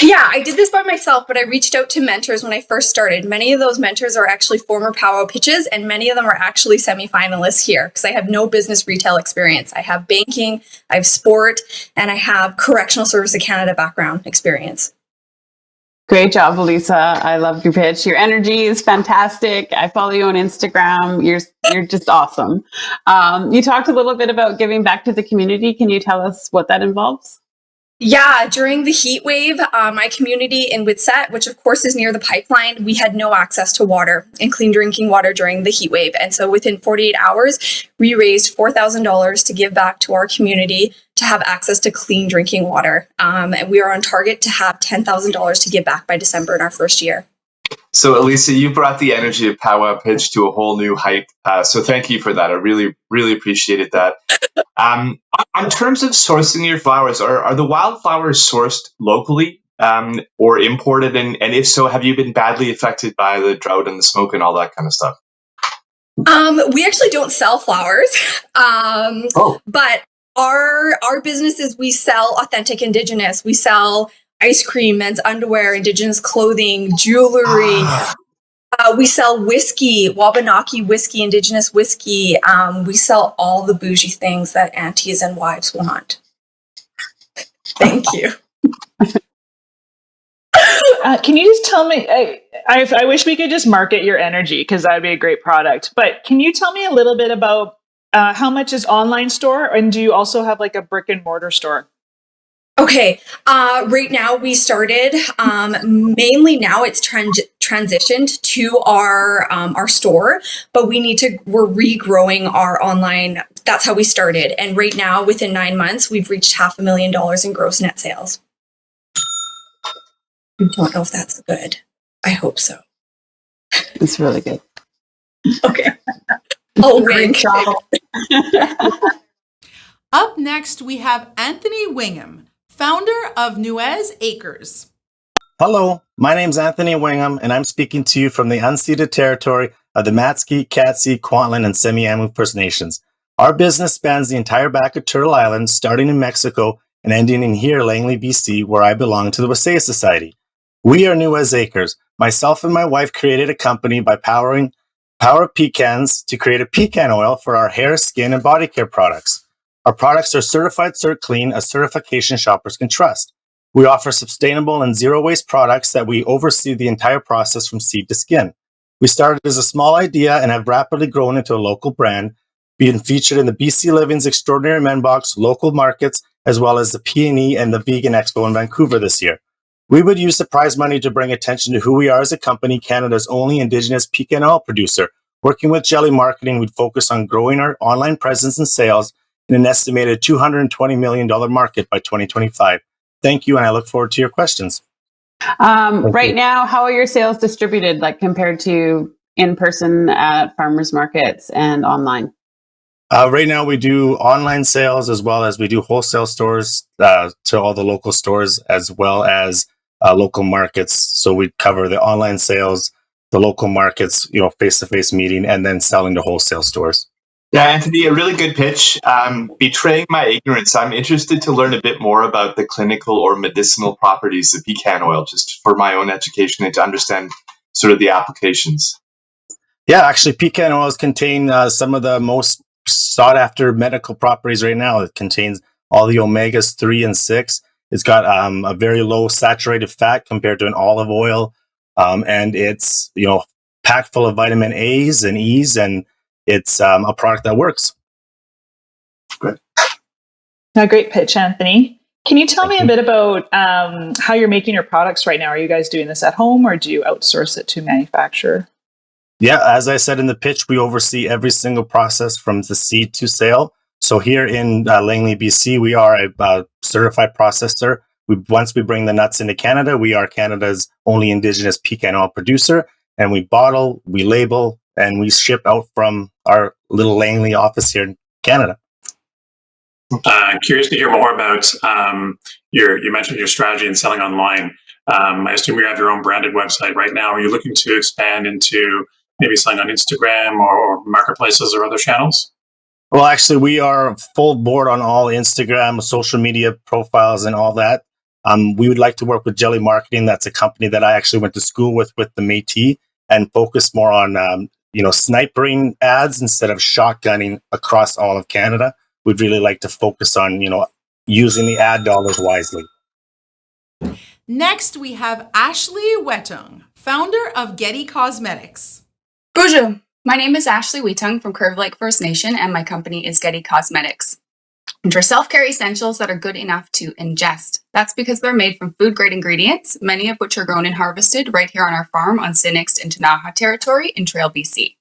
Yeah, I did this by myself, but I reached out to mentors when I first started. Many of those mentors are actually former powwow pitches, and many of them are actually semifinalists here because I have no business retail experience. I have banking, I have sport, and I have correctional service of Canada background experience. Great job, Alissa. I love your pitch. Your energy is fantastic. I follow you on Instagram. You're just awesome. You talked a little bit about giving back to the community. Can you tell us what that involves? Yeah, during the heat wave, my community in Whitsett, which of course is near the pipeline, we had no access to water and clean drinking water during the heat wave. And so within 48 hours, we raised $4,000 to give back to our community to have access to clean drinking water. And we are on target to have $10,000 to give back by December in our first year. So, Alissa, you brought the energy of powwow pitch to a whole new height. So thank you for that. I really, really appreciated that. In terms of sourcing your flowers, are the wildflowers sourced locally or imported? And if so, have you been badly affected by the drought and the smoke and all that kind of stuff? We actually don't sell flowers, but our business is we sell authentic Indigenous. We sell ice cream, men's underwear, Indigenous clothing, jewelry. We sell whiskey, Wabanaki whiskey, Indigenous whiskey. We sell all the bougie things that aunties and wives want. Thank you. Can you just tell me, I wish we could just market your energy because that'd be a great product, but can you tell me a little bit about how much is online store, and do you also have like a brick and mortar store? Okay. Right now we started, mainly now it's transitioned to our store, but we're regrowing our online. That's how we started. And right now within 9 months, we've reached $500,000 in gross net sales. I don't know if that's good. I hope so. It's really good. Okay. Oh, wink. Up next, we have Anthony Wingham, founder of Nuez Acres. Hello, my name's Anthony Wingham, and I'm speaking to you from the unceded territory of the Matski, Katsi, Kwantlen, and Semiahmoo First Nations. Our business spans the entire back of Turtle Island, starting in Mexico and ending in here, Langley, BC, where I belong to the Wasaya Society. We are Nuez Acres. Myself and my wife created a company by powering Power Pecans to create a pecan oil for our hair, skin, and body care products. Our products are certified Cert Clean, a certification shoppers can trust. We offer sustainable and zero-waste products that we oversee the entire process from seed to skin. We started as a small idea and have rapidly grown into a local brand, being featured in the BC Living's Extraordinary Men Box, local markets, as well as the P&E and the Vegan Expo in Vancouver this year. We would use the prize money to bring attention to who we are as a company, Canada's only Indigenous pecan oil producer. Working with Jelly Marketing, we'd focus on growing our online presence and sales in an estimated $220 million market by 2025. Thank you, and I look forward to your questions. Right now, how are your sales distributed, like compared to in person at farmers markets and online? Right now, we do online sales as well as we do wholesale stores to all the local stores as well as local markets. So we cover the online sales, the local markets, face-to-face meeting, and then selling to wholesale stores. Yeah, Anthony, a really good pitch. Betraying my ignorance, I'm interested to learn a bit more about the clinical or medicinal properties of pecan oil, just for my own education and to understand sort of the applications. Yeah, actually, pecan oils contain some of the most sought-after medical properties right now. It contains all the omegas 3 and 6. It's got a very low saturated fat compared to an olive oil, and it's packed full of vitamin A's and E's, and it's a product that works. Good. A great pitch, Anthony. Can you tell me a bit about how you're making your products right now? Are you guys doing this at home, or do you outsource it to manufacturer? Yeah, as I said in the pitch, we oversee every single process from the seed to sale. So here in Langley, BC, we are a certified processor. Once we bring the nuts into Canada, we are Canada's only Indigenous pecan oil producer, and we bottle, we label, and we ship out from our little Langley office here in Canada. Curious to hear more about you mentioned your strategy in selling online. I assume you have your own branded website right now. Are you looking to expand into maybe selling on Instagram or marketplaces or other channels? Well, actually, we are full board on all Instagram, social media profiles, and all that. We would like to work with Jelly Marketing. That's a company that I actually went to school with the Métis, and focus more on snipering ads instead of shotgunning across all of Canada. We'd really like to focus on using the ad dollars wisely. Next, we have Ashley Whetung, founder of Getty Cosmetics. Bonjour, my name is Ashley Whetung from Curve Lake First Nation, and my company is Getty Cosmetics, which are self-care essentials that are good enough to ingest. That's because they're made from food-grade ingredients, many of which are grown and harvested right here on our farm on Sinixed and Tanaha territory in Trail, BC.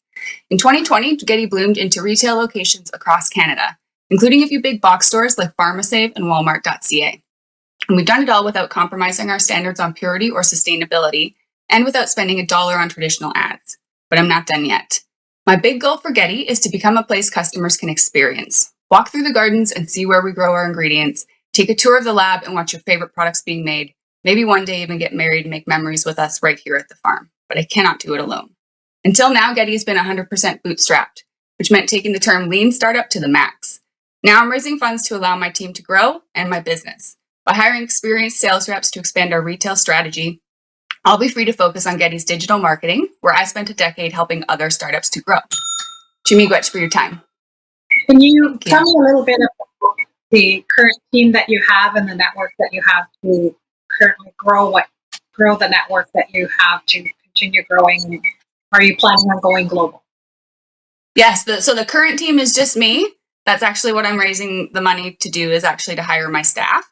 In 2020, Getty bloomed into retail locations across Canada, including a few big box stores like PharmaSave and Walmart.ca. And we've done it all without compromising our standards on purity or sustainability, and without spending $1 on traditional ads. But I'm not done yet. My big goal for Getty is to become a place customers can experience. Walk through the gardens and see where we grow our ingredients. Take a tour of the lab and watch your favorite products being made. Maybe one day even get married and make memories with us right here at the farm. But I cannot do it alone. Until now, Getty has been 100% bootstrapped, which meant taking the term lean startup to the max. Now I'm raising funds to allow my team to grow and my business. By hiring experienced sales reps to expand our retail strategy, I'll be free to focus on Getty's digital marketing, where I spent a decade helping other startups to grow. Jaimie, for your time. Can you tell me a little bit about the current team that you have and the network that you have to currently grow the network that you have to continue growing? Are you planning on going global? Yes. So the current team is just me. That's actually what I'm raising the money to do, is actually to hire my staff.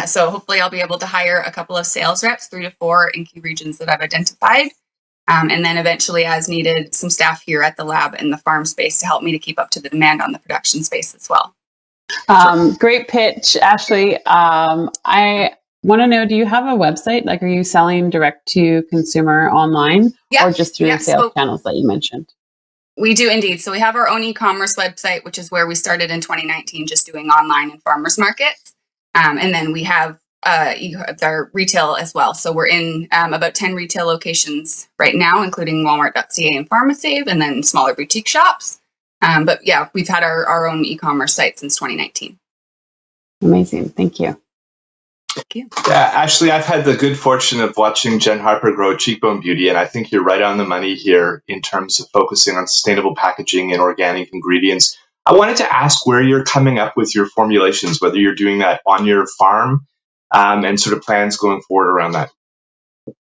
So hopefully I'll be able to hire a couple of sales reps, 3 to 4 in key regions that I've identified. And then eventually, as needed, some staff here at the lab and the farm space to help me to keep up to the demand on the production space as well. Great pitch, Ashley. I want to know, do you have a website? Like, are you selling direct to consumer online or just through the sales channels that you mentioned? We do indeed. So we have our own e-commerce website, which is where we started in 2019, just doing online and farmers markets. And then we have our retail as well. So we're in about 10 retail locations right now, including Walmart.ca and PharmaSave, and then smaller boutique shops. But yeah, we've had our own e-commerce site since 2019. Amazing. Thank you. Thank you. Yeah, Ashley, I've had the good fortune of watching Jen Harper grow Cheekbone Beauty, and I think you're right on the money here in terms of focusing on sustainable packaging and organic ingredients. I wanted to ask where you're coming up with your formulations, whether you're doing that on your farm and sort of plans going forward around that.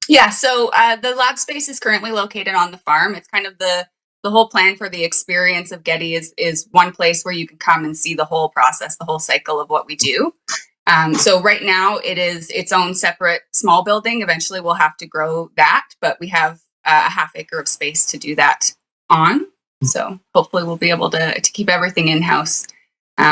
Yeah, so the lab space is currently located on the farm. It's kind of the whole plan for the experience of Getty is one place where you can come and see the whole process, the whole cycle of what we do. So right now it is its own separate small building. Eventually we'll have to grow that, but we have a half acre of space to do that on. So hopefully we'll be able to keep everything in-house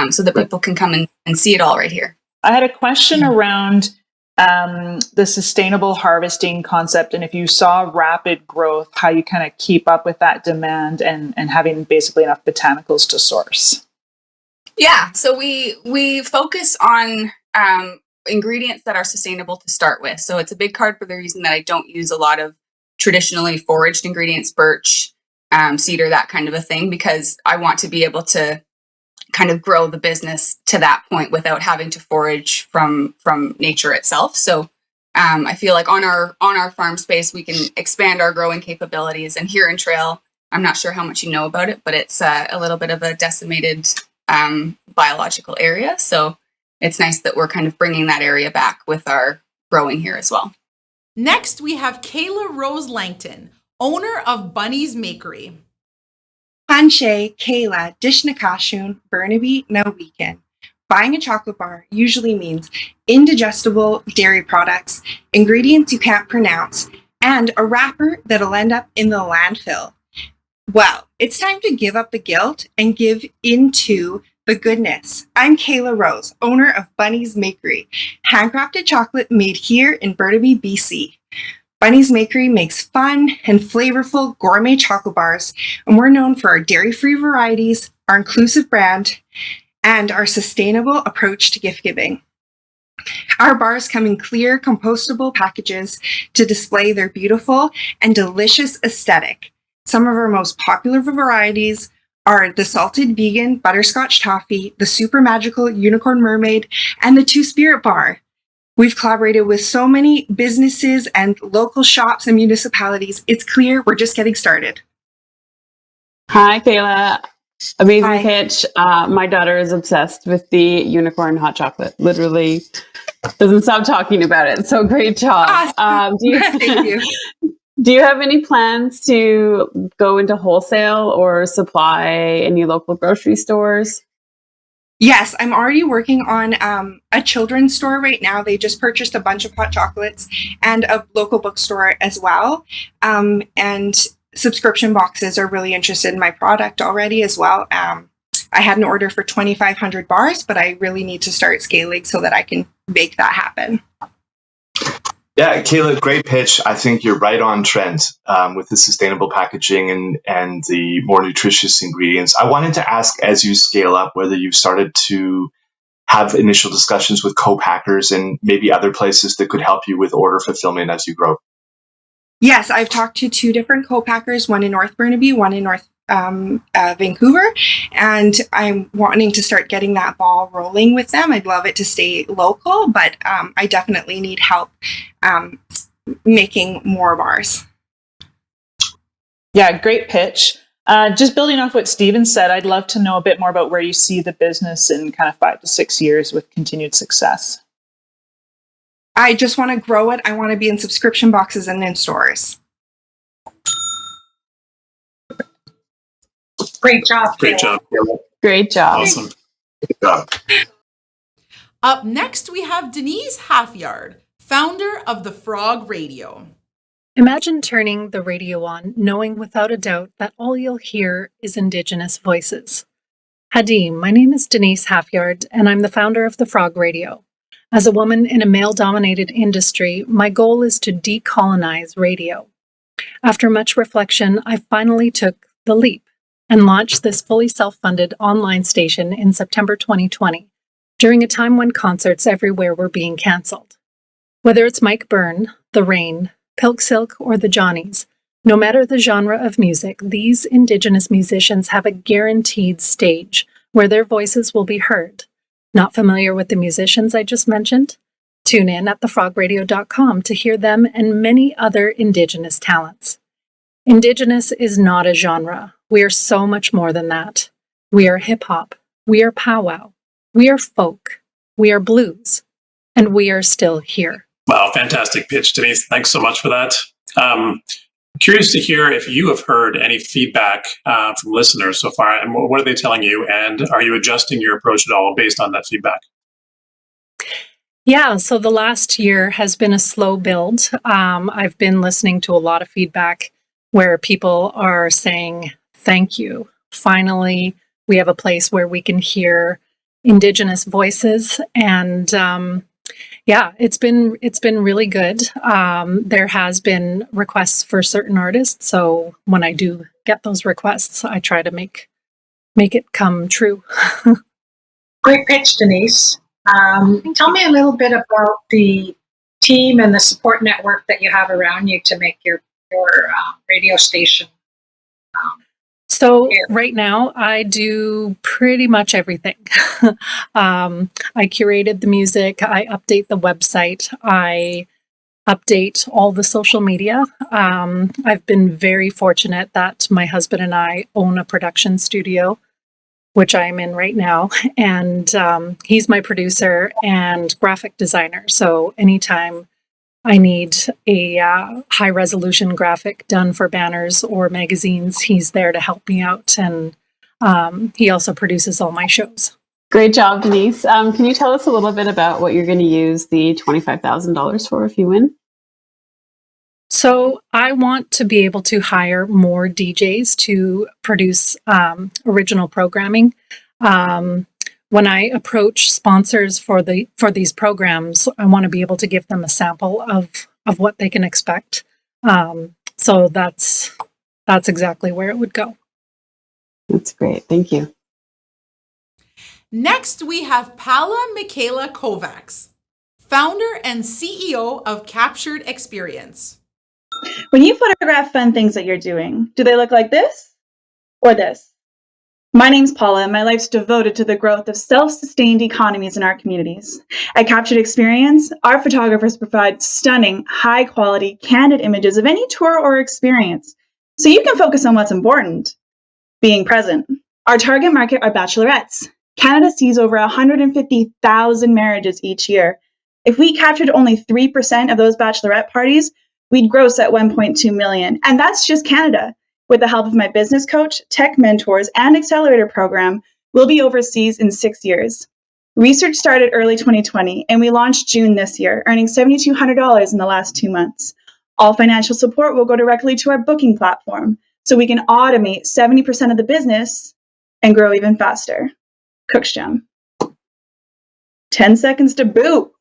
so that people can come and see it all right here. I had a question around the sustainable harvesting concept, and if you saw rapid growth, how you kind of keep up with that demand and having basically enough botanicals to source. Yeah, so we focus on ingredients that are sustainable to start with. So it's a big card for the reason that I don't use a lot of traditionally foraged ingredients, birch, cedar, that kind of a thing, because I want to be able to kind of grow the business to that point without having to forage from nature itself. So I feel like on our farm space, we can expand our growing capabilities. And here in Trail, I'm not sure how much you know about it, but it's a little bit of a decimated biological area. So it's nice that we're kind of bringing that area back with our growing here as well. Next, we have Kayla Rose Langton, owner of Bunny's Makery. Panche, Kayla, Dishnakashun, Burnaby, no weekend. Buying a chocolate bar usually means indigestible dairy products, ingredients you can't pronounce, and a wrapper that'll end up in the landfill. Well, it's time to give up the guilt and give into the goodness. I'm Kayla Rose, owner of Bunny's Makery, handcrafted chocolate made here in Burnaby, BC. Bunny's Makery makes fun and flavorful gourmet chocolate bars, and we're known for our dairy-free varieties, our inclusive brand, and our sustainable approach to gift giving. Our bars come in clear, compostable packages to display their beautiful and delicious aesthetic. Some of our most popular varieties are the salted vegan butterscotch toffee, the super magical unicorn mermaid, and the two spirit bar. We've collaborated with so many businesses and local shops and municipalities. It's clear we're just getting started. Hi, Kayla. Amazing pitch. My daughter is obsessed with the unicorn hot chocolate. Literally doesn't stop talking about it. So great job. Awesome. Thank you. Do you have any plans to go into wholesale or supply any local grocery stores? Yes, I'm already working on a children's store right now. They just purchased a bunch of hot chocolates and a local bookstore as well. And subscription boxes are really interested in my product already as well. I had an order for 2,500 bars, but I really need to start scaling so that I can make that happen. Yeah, Kayla, great pitch. I think you're right on trend with the sustainable packaging and the more nutritious ingredients. I wanted to ask, as you scale up, whether you've started to have initial discussions with co-packers and maybe other places that could help you with order fulfillment as you grow. Yes, I've talked to 2 different co-packers, one in North Burnaby, one in North Vancouver, and I'm wanting to start getting that ball rolling with them. I'd love it to stay local, but I definitely need help making more bars. Yeah, great pitch. Just building off what Steven said, I'd love to know a bit more about where you see the business in kind of 5 to 6 years with continued success. I just want to grow it. I want to be in subscription boxes and in stores. Great job. Great job. Great job. Awesome. Good job. Up next, we have Denise Halfyard, founder of The Frog Radio. Imagine turning the radio on, knowing without a doubt that all you'll hear is Indigenous voices. Hadim, my name is Denise Halfyard, and I'm the founder of The Frog Radio. As a woman in a male-dominated industry, my goal is to decolonize radio. After much reflection, I finally took the leap and launched this fully self-funded online station in September 2020, during a time when concerts everywhere were being cancelled. Whether it's Mike Byrne, The Rain, Pilk Silk, or the Johnnies, no matter the genre of music, these Indigenous musicians have a guaranteed stage where their voices will be heard. Not familiar with the musicians I just mentioned? Tune in at thefrogradio.com to hear them and many other Indigenous talents. Indigenous is not a genre. We are so much more than that. We are hip-hop. We are powwow. We are folk. We are blues. And we are still here. Wow, fantastic pitch, Denise. Thanks so much for that. Curious to hear if you have heard any feedback from listeners so far, and what are they telling you? And are you adjusting your approach at all based on that feedback? Yeah, so the last year has been a slow build. I've been listening to a lot of feedback where people are saying, thank you. Finally, we have a place where we can hear Indigenous voices. And yeah, it's been really good. There has been requests for certain artists. So when I do get those requests, I try to make it come true. Great pitch, Denise. Tell me a little bit about the team and the support network that you have around you to make your radio station. So right now I do pretty much everything. I curated the music, I update the website, I update all the social media. I've been very fortunate that my husband and I own a production studio, which I'm in right now. And he's my producer and graphic designer. So anytime I need a high resolution graphic done for banners or magazines, he's there to help me out. And he also produces all my shows. Great job, Denise. Can you tell us a little bit about what you're going to use the $25,000 for if you win? So I want to be able to hire more DJs to produce original programming. When I approach sponsors for these programs, I want to be able to give them a sample of what they can expect. So that's exactly where it would go. That's great. Thank you. Next, we have Mikayla Kovacs, founder and CEO of Captured Experience. When you photograph fun things that you're doing, do they look like this or this? My name's Paula, and my life's devoted to the growth of self-sustained economies in our communities. At Captured Experience, our photographers provide stunning, high-quality, candid images of any tour or experience, so you can focus on what's important, being present. Our target market are bachelorettes. Canada sees over 150,000 marriages each year. If we captured only 3% of those bachelorette parties, we'd gross at 1.2 million, and that's just Canada. With the help of my business coach, tech mentors, and accelerator program, we'll be overseas in 6 years. Research started early 2020, and we launched June this year, earning $7,200 in the last 2 months. All financial support will go directly to our booking platform, so we can automate 70% of the business and grow even faster. Cook's Gem. 10 seconds to boot.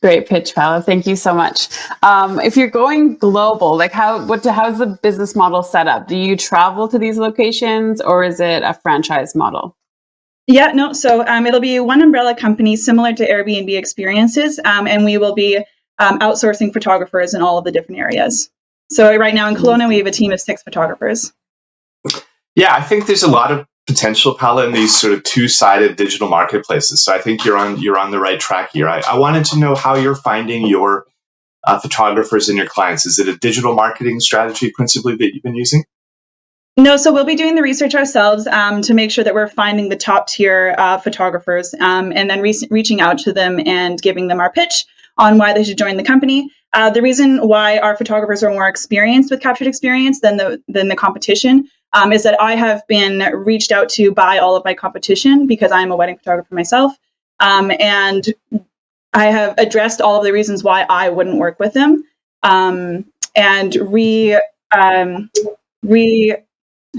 Great pitch, Paula. Thank you so much. If you're going global, like how's the business model set up? Do you travel to these locations or is it a franchise model? Yeah, no. So it'll be one umbrella company similar to Airbnb Experiences, and we will be outsourcing photographers in all of the different areas. So right now in Kelowna, we have a team of 6 photographers. Yeah, I think there's a lot of potential, Paula, in these sort of two-sided digital marketplaces. So I think you're on the right track here. I wanted to know how you're finding your photographers and your clients. Is it a digital marketing strategy principally that you've been using? No, so we'll be doing the research ourselves to make sure that we're finding the top tier photographers and then reaching out to them and giving them our pitch on why they should join the company. The reason why our photographers are more experienced with captured experience than the competition is that I have been reached out to by all of my competition because I'm a wedding photographer myself. And I have addressed all of the reasons why I wouldn't work with them. And we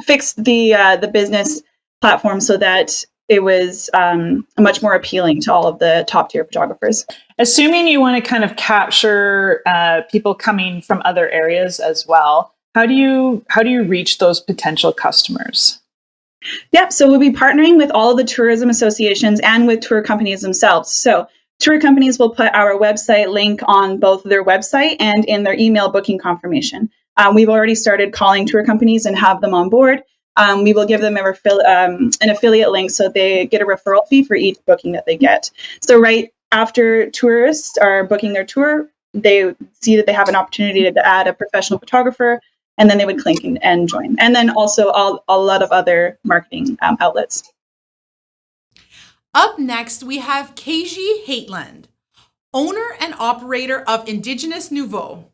fixed the business platform so that it was much more appealing to all of the top tier photographers. Assuming you want to kind of capture people coming from other areas as well, how do you reach those potential customers? Yep. So we'll be partnering with all of the tourism associations and with tour companies themselves. So tour companies will put our website link on both their website and in their email booking confirmation. We've already started calling tour companies and have them on board. We will give them an affiliate link so they get a referral fee for each booking that they get. So right after tourists are booking their tour, they see that they have an opportunity to add a professional photographer, and then they would click and join. And then also a lot of other marketing outlets. Up next, we have Kaija Heitland, owner and operator of Indigenous Nouveau.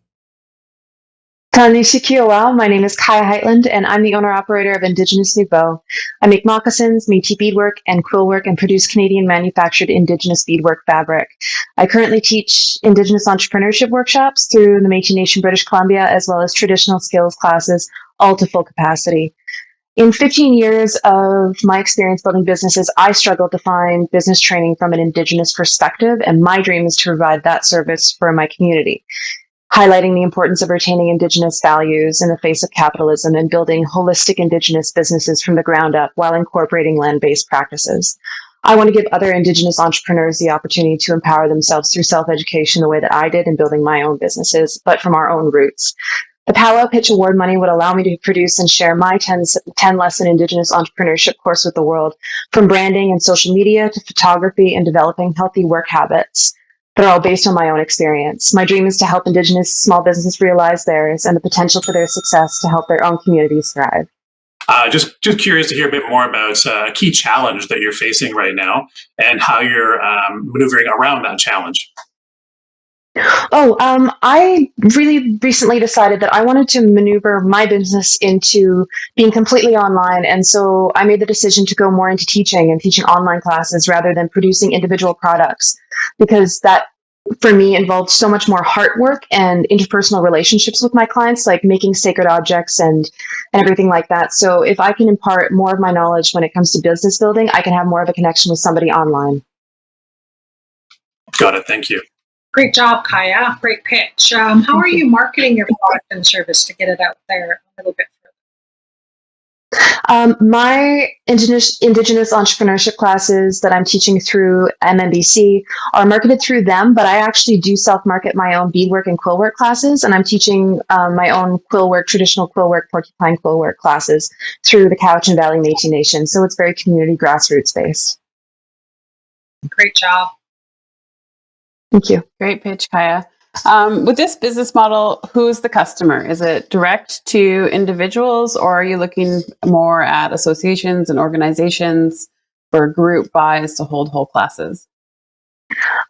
Konnichiwa. My name is Kaija Heitland, and I'm the owner-operator of Indigenous Nouveau. I make moccasins, Métis beadwork, and quill work, and produce Canadian-manufactured Indigenous beadwork fabric. I currently teach Indigenous entrepreneurship workshops through the Métis Nation, British Columbia, as well as traditional skills classes, all to full capacity. In 15 years of my experience building businesses, I struggled to find business training from an Indigenous perspective, and my dream is to provide that service for my community, highlighting the importance of retaining Indigenous values in the face of capitalism and building holistic Indigenous businesses from the ground up while incorporating land-based practices. I want to give other Indigenous entrepreneurs the opportunity to empower themselves through self-education the way that I did in building my own businesses, but from our own roots. The Powwow Pitch Award money would allow me to produce and share my 10 lesson Indigenous entrepreneurship course with the world, from branding and social media to photography and developing healthy work habits. They're all based on my own experience. My dream is to help Indigenous small businesses realize theirs and the potential for their success to help their own communities thrive. Just curious to hear a bit more about a key challenge that you're facing right now and how you're maneuvering around that challenge. I really recently decided that I wanted to maneuver my business into being completely online. And so I made the decision to go more into teaching and teaching online classes rather than producing individual products, because that for me involved so much more heart work and interpersonal relationships with my clients, like making sacred objects and everything like that. So if I can impart more of my knowledge when it comes to business building, I can have more of a connection with somebody online. Got it. Thank you. Great job, Kaija. Great pitch. How are you marketing your product and service to get it out there a little bit further? My Indigenous entrepreneurship classes that I'm teaching through MMBC are marketed through them, but I actually do self-market my own beadwork and quillwork classes, and I'm teaching my own quillwork, traditional quillwork, porcupine quillwork classes through the Cowichan Valley Métis Nation. So it's very community grassroots based. Great job. Thank you. Great pitch, Kaija. With this business model, who is the customer? Is it direct to individuals, or are you looking more at associations and organizations for group buys to hold whole classes?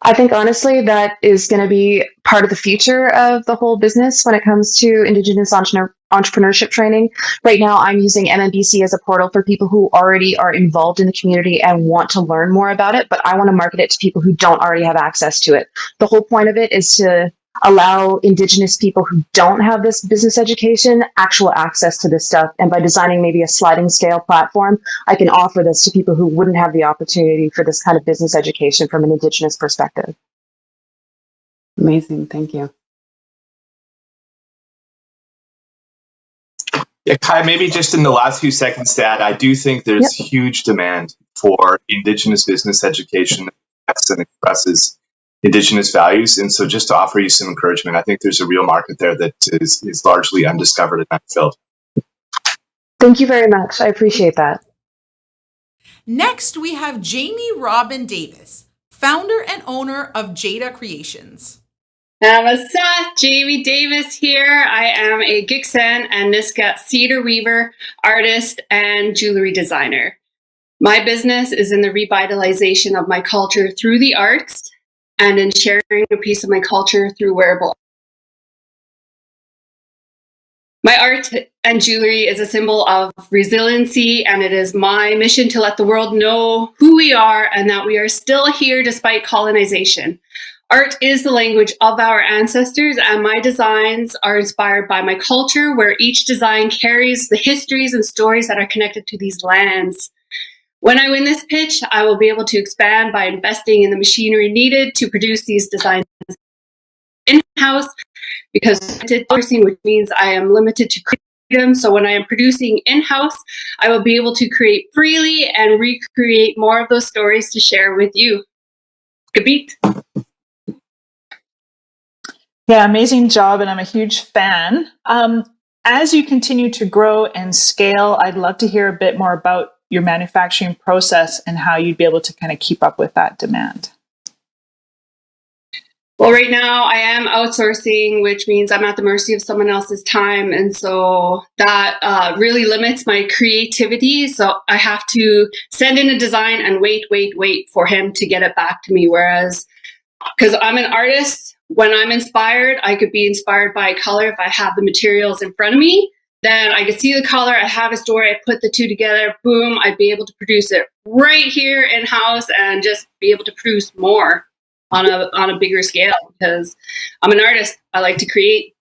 I think honestly that is going to be part of the future of the whole business when it comes to Indigenous entrepreneurship training. Right now, I'm using MMBC as a portal for people who already are involved in the community and want to learn more about it, but I want to market it to people who don't already have access to it. The whole point of it is to allow Indigenous people who don't have this business education actual access to this stuff. And by designing maybe a sliding scale platform, I can offer this to people who wouldn't have the opportunity for this kind of business education from an Indigenous perspective. Amazing. Thank you. Yeah, Kai, maybe just in the last few seconds to add, I do think there's huge demand for Indigenous business education that expresses Indigenous values. And so just to offer you some encouragement, I think there's a real market there that is largely undiscovered and unfilled. Thank you very much. I appreciate that. Next, we have Jaimie Robyn Davis, founder and owner of Jaad Creations. Namaste, Jaimie Davis here. I am a Gixan and Niska cedar weaver, artist, and jewelry designer. My business is in the revitalization of my culture through the arts and in sharing a piece of my culture through wearable. My art and jewelry is a symbol of resiliency, and it is my mission to let the world know who we are and that we are still here despite colonization. Art is the language of our ancestors, and my designs are inspired by my culture, where each design carries the histories and stories that are connected to these lands. When I win this pitch, I will be able to expand by investing in the machinery needed to produce these designs in-house, because sourcing, which means I am limited to freedom. So when I am producing in-house, I will be able to create freely and recreate more of those stories to share with you. Gebet. Yeah, amazing job, and I'm a huge fan. As you continue to grow and scale, I'd love to hear a bit more about your manufacturing process and how you'd be able to kind of keep up with that demand. Well, right now I am outsourcing, which means I'm at the mercy of someone else's time. And so that really limits my creativity. So I have to send in a design and wait for him to get it back to me. Whereas, because I'm an artist, when I'm inspired, I could be inspired by a color. If I have the materials in front of me, then I could see the color, I have a story, I put the two together, boom, I'd be able to produce it right here in-house and just be able to produce more on a bigger scale, because I'm an artist. I like to create.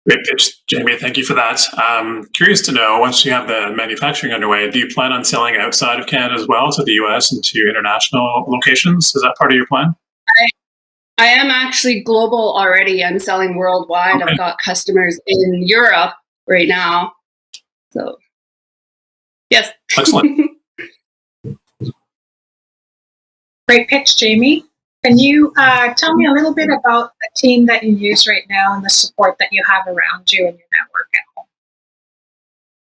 Great pitch, Jaimie. Thank you for that. Curious to know, once you have the manufacturing underway, do you plan on selling outside of Canada as well, to the US and to international locations? Is that part of your plan? I am actually global already. I'm selling worldwide. Okay. I've got customers in Europe right now. So, yes. Excellent. Great pitch, Jaimie. Can you tell me a little bit about the team that you use right now and the support that you have around you and your network at home?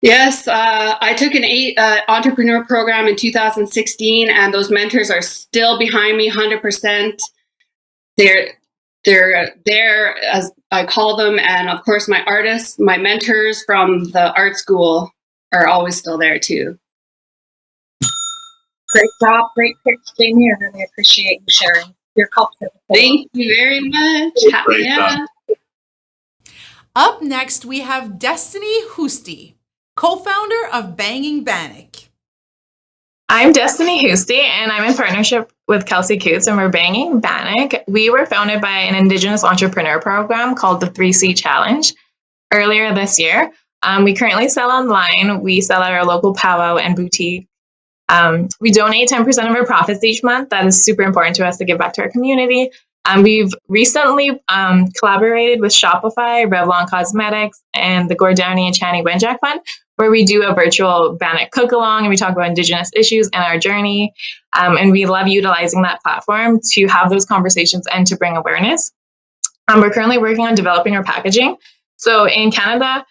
Yes, I took an entrepreneur program in 2016, and those mentors are still behind me 100%. They're there, as I call them, and of course my artists, my mentors from the art school are always still there too. Great job, great pitch, Jaimie. I really appreciate you sharing your culture. Thank you very much. Yeah. Up next, we have Destiny Hoostie, co-founder of Banging Bannock. I'm Destiny Hoostie, and I'm in partnership with Kelsey Coots, and we're Banging Bannock. We were founded by an Indigenous entrepreneur program called the 3C Challenge earlier this year. We currently sell online. We sell at our local powwow and boutique. We donate 10% of our profits each month. That is super important to us to give back to our community. We've recently collaborated with Shopify, Revlon Cosmetics, and the Gordani and Chani Wenjack Fund, where we do a virtual Bannock cook-along, and we talk about Indigenous issues and our journey. And we love utilizing that platform to have those conversations and to bring awareness. We're currently working on developing our packaging. So in Canada,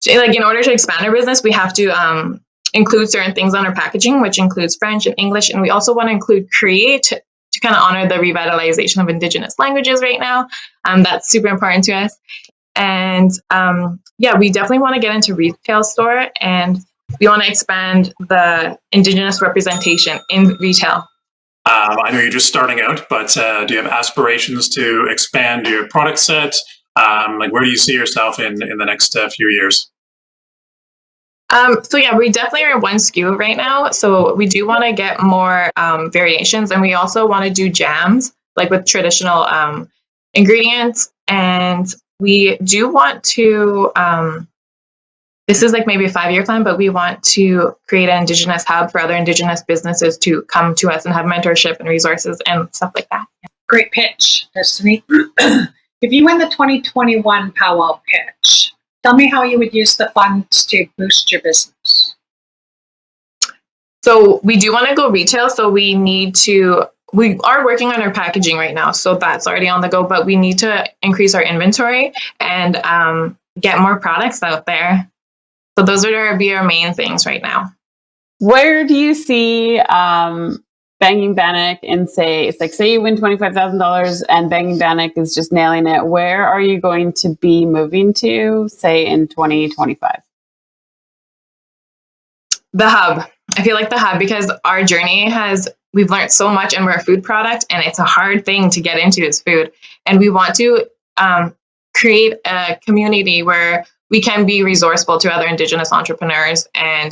like in order to expand our business, we have to include certain things on our packaging, which includes French and English. And we also want to include Create to kind of honor the revitalization of Indigenous languages right now. That's super important to us. And we definitely want to get into retail store, and we want to expand the Indigenous representation in retail. I know you're just starting out, but do you have aspirations to expand your product set? Like, where do you see yourself in the next few years? We definitely are one SKU right now. So we do want to get more variations, and we also want to do jams, like with traditional ingredients. And we do want to, this is like maybe a 5-year plan, but we want to create an Indigenous hub for other Indigenous businesses to come to us and have mentorship and resources and stuff like that. Great pitch, Destiny. If you win the 2021 powwow pitch, tell me how you would use the funds to boost your business. So we do want to go retail. So we are working on our packaging right now. So that's already on the go, but we need to increase our inventory and get more products out there. So those are our main things right now. Where do you see Banging Bannock and say, it's like, say you win $25,000 and Banging Bannock is just nailing it. Where are you going to be moving to, say, in 2025? The hub. I feel like the hub, because our journey we've learned so much, and we're a food product, and it's a hard thing to get into is food. And we want to create a community where we can be resourceful to other Indigenous entrepreneurs and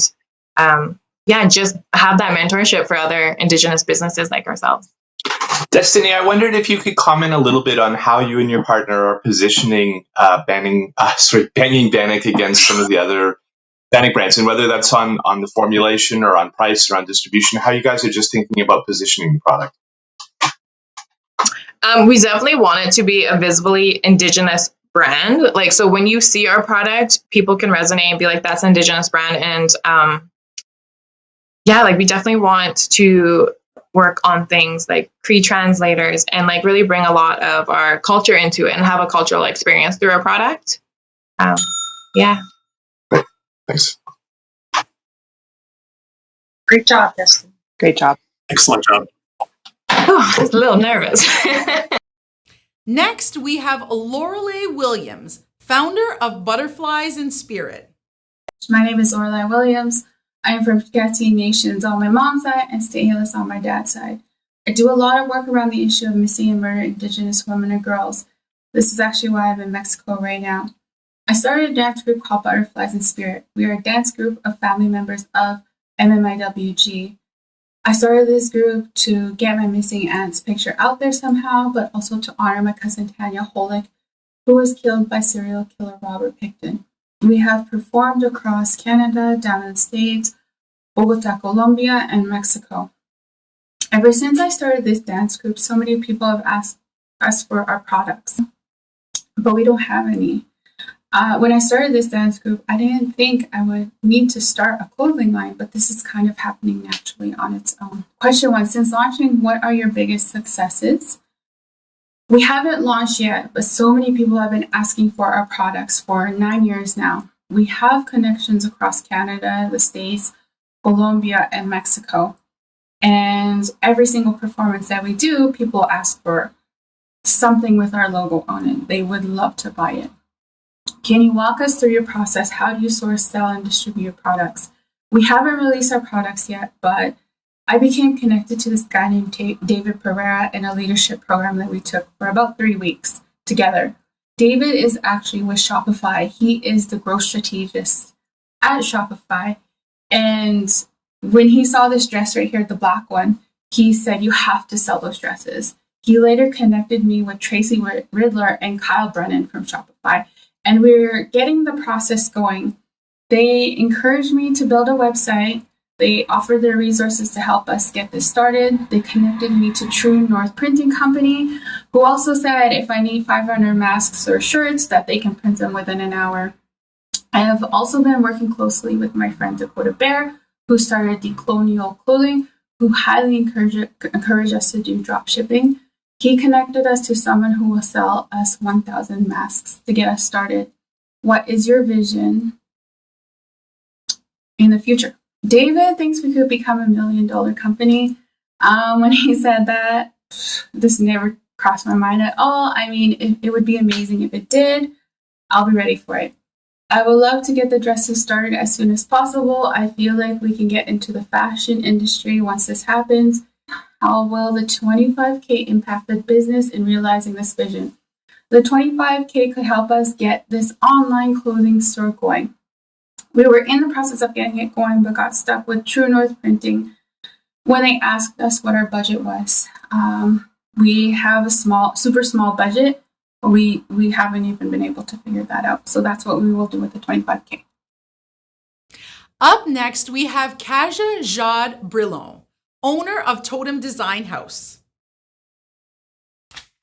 just have that mentorship for other Indigenous businesses like ourselves. Destiny, I wondered if you could comment a little bit on how you and your partner are positioning Banging Bannock against some of the other Bannock brands, and whether that's on the formulation or on price or on distribution, how you guys are just thinking about positioning the product. We definitely want it to be a visibly Indigenous brand. Like, so when you see our product, people can resonate and be like, that's an Indigenous brand. And we definitely want to work on things like Cree translators and like really bring a lot of our culture into it and have a cultural experience through our product. Thanks. Great job, Destiny. Great job. Excellent job. Oh, I was a little nervous. Next, we have Lorelei Williams, founder of Butterflies in Spirit. My name is Lorelei Williams. I am from Katia Nations on my mom's side and Stateless on my dad's side. I do a lot of work around the issue of missing and murdered Indigenous women and girls. This is actually why I'm in Mexico right now. I started a dance group called Butterflies in Spirit. We are a dance group of family members of MMIWG. I started this group to get my missing aunt's picture out there somehow, but also to honor my cousin Tanya Holick, who was killed by serial killer Robert Pickton. We have performed across Canada, down in the States, Bogota, Colombia, and Mexico. Ever since I started this dance group, so many people have asked us for our products, but we don't have any. When I started this dance group, I didn't think I would need to start a clothing line, but this is kind of happening naturally on its own. Question 1, since launching, what are your biggest successes? We haven't launched yet, but so many people have been asking for our products for 9 years now. We have connections across Canada, the States, Colombia, and Mexico. And every single performance that we do, people ask for something with our logo on it. They would love to buy it. Can you walk us through your process? How do you source, sell, and distribute your products? We haven't released our products yet, but I became connected to this guy named David Pereira in a leadership program that we took for about 3 weeks together. David is actually with Shopify. He is the growth strategist at Shopify. And when he saw this dress right here, the black one, he said, you have to sell those dresses. He later connected me with Tracy Riddler and Kyle Brennan from Shopify. And we're getting the process going. They encouraged me to build a website. They offered their resources to help us get this started. They connected me to True North Printing Company, who also said if I need 500 masks or shirts, that they can print them within an hour. I have also been working closely with my friend Dakota Bear, who started Decolonial Clothing, who highly encouraged us to do drop shipping. He connected us to someone who will sell us 1,000 masks to get us started. What is your vision in the future? David thinks we could become $1 million company. When he said that, this never crossed my mind at all. I mean, it would be amazing if it did. I'll be ready for it. I would love to get the dresses started as soon as possible. I feel like we can get into the fashion industry once this happens. How will the 25K impact the business in realizing this vision? The 25K could help us get this online clothing store going. We were in the process of getting it going, but got stuck with True North Printing when they asked us what our budget was. We have a super small budget, but we haven't even been able to figure that out. So that's what we will do with the 25K. Up next, we have Kaija Jaad Brillon, owner of Totem Design House.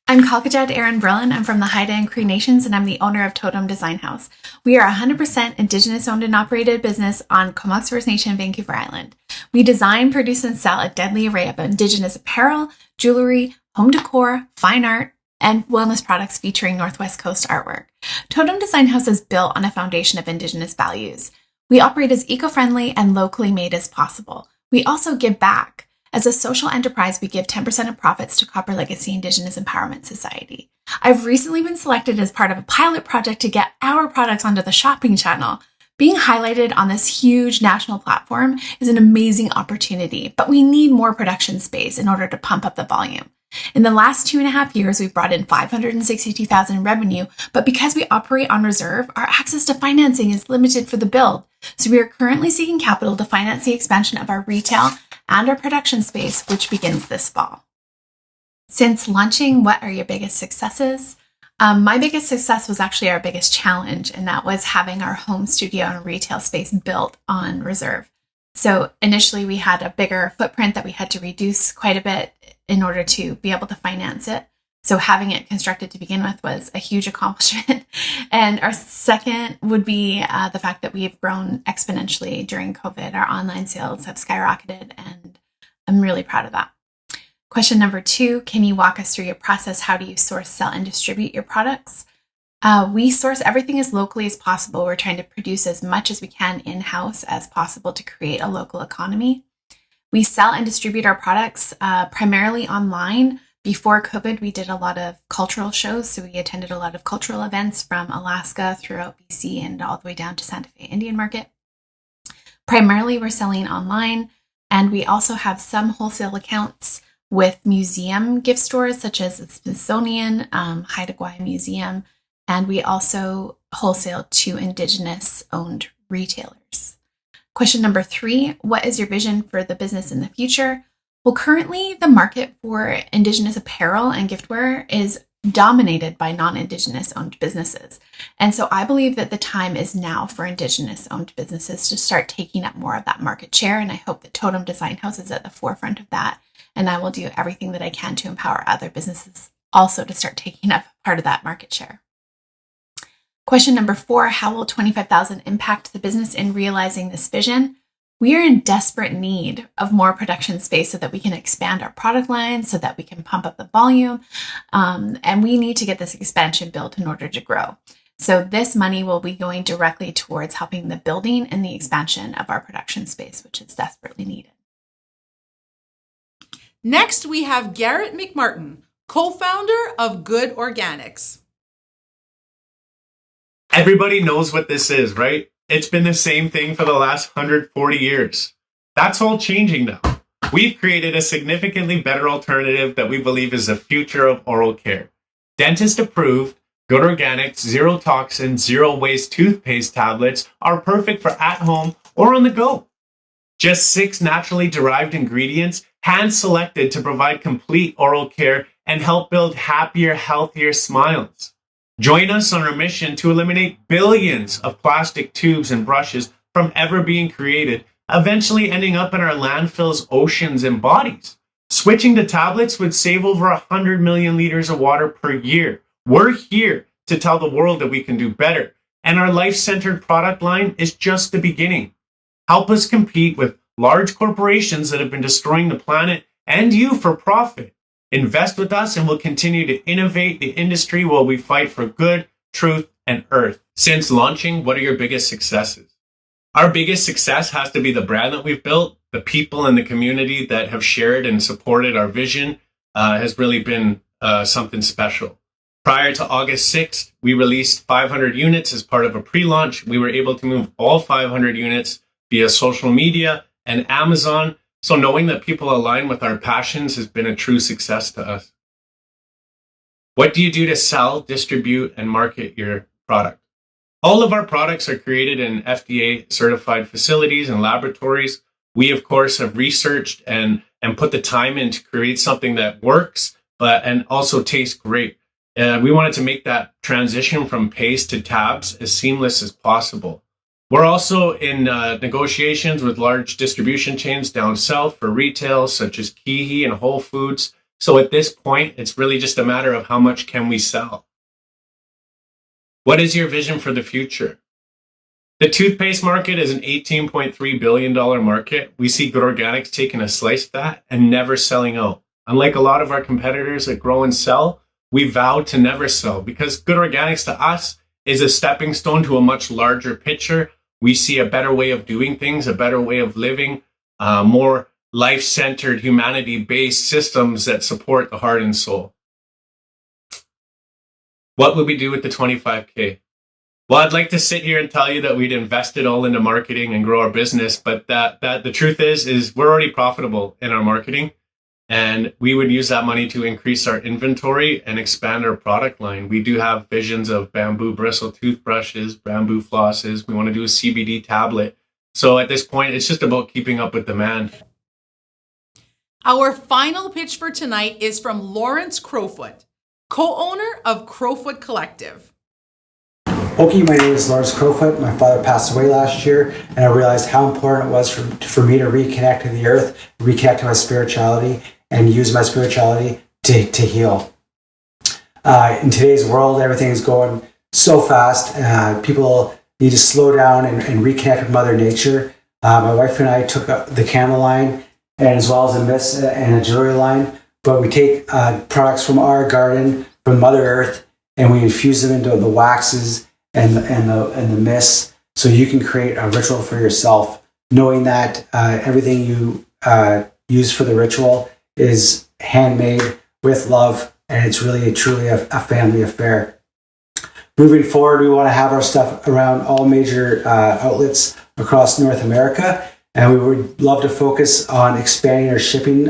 I'm Kalga Aaron Brillon. I'm from the Haida and Cree Nations, and I'm the owner of Totem Design House. We are a 100% Indigenous owned and operated business on Kovacs First Nation, Vancouver Island. We design, produce, and sell a deadly array of Indigenous apparel, jewelry, home decor, fine art, and wellness products featuring Northwest Coast artwork. Totem Design House is built on a foundation of Indigenous values. We operate as eco-friendly and locally made as possible. We also give back. As a social enterprise, we give 10% of profits to Copper Legacy Indigenous Empowerment Society. I've recently been selected as part of a pilot project to get our products onto the shopping channel. Being highlighted on this huge national platform is an amazing opportunity, but we need more production space in order to pump up the volume. In the last 2.5 years, we've brought in $562,000 in revenue, but because we operate on reserve, our access to financing is limited for the build. So we are currently seeking capital to finance the expansion of our retail and our production space, which begins this fall. Since launching, what are your biggest successes? My biggest success was actually our biggest challenge, and that was having our home studio and retail space built on reserve. So initially we had a bigger footprint that we had to reduce quite a bit in order to be able to finance it. So having it constructed to begin with was a huge accomplishment. And our second would be the fact that we've grown exponentially during COVID. Our online sales have skyrocketed, and I'm really proud of that. Question number 2, can you walk us through your process? How do you source, sell, and distribute your products? We source everything as locally as possible. We're trying to produce as much as we can in-house as possible to create a local economy. We sell and distribute our products primarily online. Before COVID, we did a lot of cultural shows. So we attended a lot of cultural events from Alaska throughout BC and all the way down to Santa Fe Indian Market. Primarily, we're selling online, and we also have some wholesale accounts with museum gift stores such as the Smithsonian, Haida Gwaii Museum, and we also wholesale to Indigenous-owned retailers. Question number 3, what is your vision for the business in the future? Well, currently the market for Indigenous apparel and giftware is dominated by non-Indigenous owned businesses. And so I believe that the time is now for Indigenous owned businesses to start taking up more of that market share. And I hope that Totem Design House is at the forefront of that. And I will do everything that I can to empower other businesses also to start taking up part of that market share. Question number 4, how will $25,000 impact the business in realizing this vision? We are in desperate need of more production space so that we can expand our product line, so that we can pump up the volume, and we need to get this expansion built in order to grow. So this money will be going directly towards helping the building and the expansion of our production space, which is desperately needed. Next, we have Garrett McMartin, co-founder of Good Organics. Everybody knows what this is, right? It's been the same thing for the last 140 years. That's all changing now. We've created a significantly better alternative that we believe is the future of oral care. Dentist approved, Good Organics, zero toxin, zero waste toothpaste tablets are perfect for at home or on the go. Just 6 naturally derived ingredients, hand selected to provide complete oral care and help build happier, healthier smiles. Join us on our mission to eliminate billions of plastic tubes and brushes from ever being created, eventually ending up in our landfills, oceans, and bodies. Switching to tablets would save over 100 million liters of water per year. We're here to tell the world that we can do better, and our life-centered product line is just the beginning. Help us compete with large corporations that have been destroying the planet and you for profit. Invest with us and we'll continue to innovate the industry while we fight for good, truth, and earth. Since launching, what are your biggest successes? Our biggest success has to be the brand that we've built. The people in the community that have shared and supported our vision has really been something special. Prior to August 6th, we released 500 units as part of a pre-launch. We were able to move all 500 units via social media and Amazon. So knowing that people align with our passions has been a true success to us. What do you do to sell, distribute, and market your product? All of our products are created in FDA certified facilities and laboratories. We, of course, have researched and put the time in to create something that works, and also tastes great. We wanted to make that transition from paste to tabs as seamless as possible. We're also in negotiations with large distribution chains down south for retail, such as Kihi and Whole Foods. So at this point, it's really just a matter of how much can we sell. What is your vision for the future? The toothpaste market is an $18.3 billion market. We see Good Organics taking a slice of that and never selling out. Unlike a lot of our competitors that grow and sell, we vow to never sell because Good Organics to us is a stepping stone to a much larger picture. We see a better way of doing things, a better way of living, more life-centered, humanity-based systems that support the heart and soul. What would we do with the 25K? Well, I'd like to sit here and tell you that we'd invest it all into marketing and grow our business, but that the truth is we're already profitable in our marketing, and we would use that money to increase our inventory and expand our product line. We do have visions of bamboo bristle toothbrushes, bamboo flosses. We want to do a CBD tablet. So at this point, it's just about keeping up with demand. Our final pitch for tonight is from Lawrence Crowfoot, co-owner of Crowfoot Collective. Okay, my name is Lawrence Crowfoot. My father passed away last year, and I realized how important it was for me to reconnect to the earth, reconnect to my spirituality, and use my spirituality to heal. In today's world, everything is going so fast. People need to slow down and reconnect with Mother Nature. My wife and I took up the candle line, and as well as a mist and a jewelry line, but we take products from our garden, from Mother Earth, and we infuse them into the waxes and the mists, so you can create a ritual for yourself, knowing that everything you use for the ritual is handmade with love, and it's really truly a family affair. Moving forward, we want to have our stuff around all major outlets across North America, and we would love to focus on expanding our shipping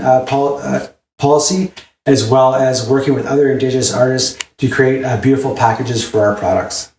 policy, as well as working with other Indigenous artists to create beautiful packages for our products.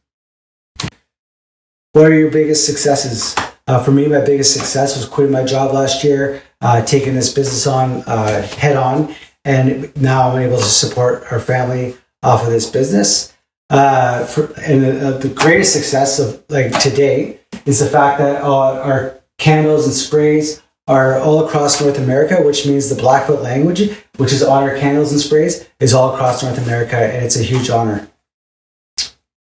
What are your biggest successes? For me, my biggest success was quitting my job last year, taking this business on head on, and now I'm able to support our family off of this business. The greatest success of today is the fact that our candles and sprays are all across North America, which means the Blackfoot language, which is on our candles and sprays, is all across North America, and it's a huge honor.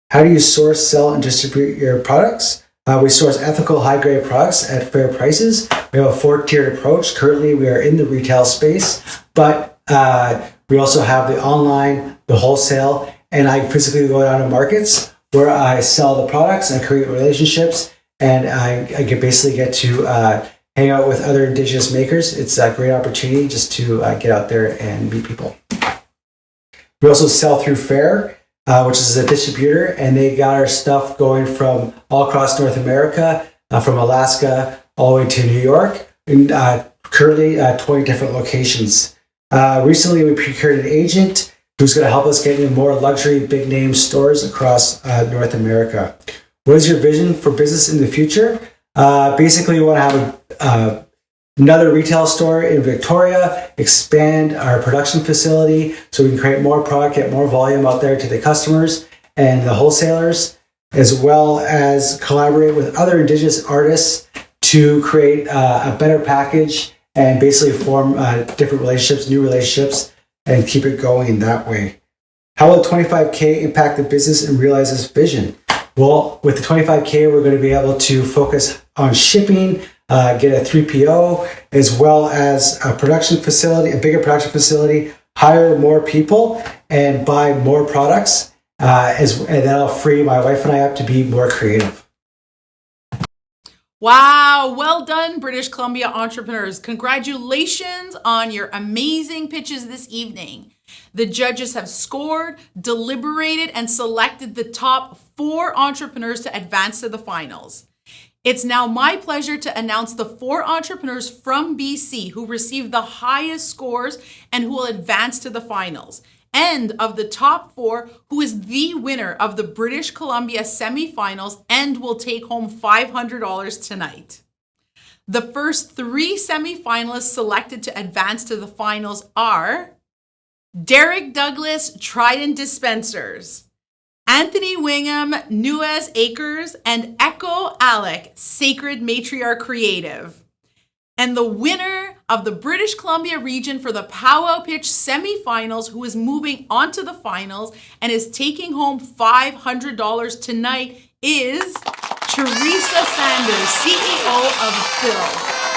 How do you source, sell, and distribute your products? We source ethical, high-grade products at fair prices. We have a 4-tiered approach. Currently, we are in the retail space, but we also have the online, the wholesale, and I physically go down to markets where I sell the products and create relationships, and I basically get to hang out with other Indigenous makers. It's a great opportunity just to get out there and meet people. We also sell through Fair, which is a distributor, and they got our stuff going from all across North America, from Alaska all the way to New York, and currently 20 different locations. Recently, we procured an agent who's going to help us get into more luxury, big-name stores across North America. What is your vision for business in the future? Basically, we want to have another retail store in Victoria, expand our production facility so we can create more product, get more volume out there to the customers and the wholesalers, as well as collaborate with other Indigenous artists to create a better package and basically form different relationships, new relationships, and keep it going that way. How will 25K impact the business and realize this vision? Well, with the 25K, we're going to be able to focus on shipping, get a 3PO, as well as a production facility, a bigger production facility, hire more people, and buy more products. And that'll free my wife and I up to be more creative. Wow, well done, British Columbia entrepreneurs. Congratulations on your amazing pitches this evening. The judges have scored, deliberated, and selected the top 4 entrepreneurs to advance to the finals. It's now my pleasure to announce the 4 entrepreneurs from BC who received the highest scores and who will advance to the finals. And of the top 4, who is the winner of the British Columbia semifinals and will take home $500 tonight. The first 3 semifinalists selected to advance to the finals are Derek Douglas, Trident Dispensers, Anthony Wingham, Nuez Acres, and Ecko Aleck, Sacred Matriarch Creative. And the winner of the British Columbia region for the Powwow Pitch semifinals, who is moving on to the finals and is taking home $500 tonight, is Teresa Sanders, CEO of Phil.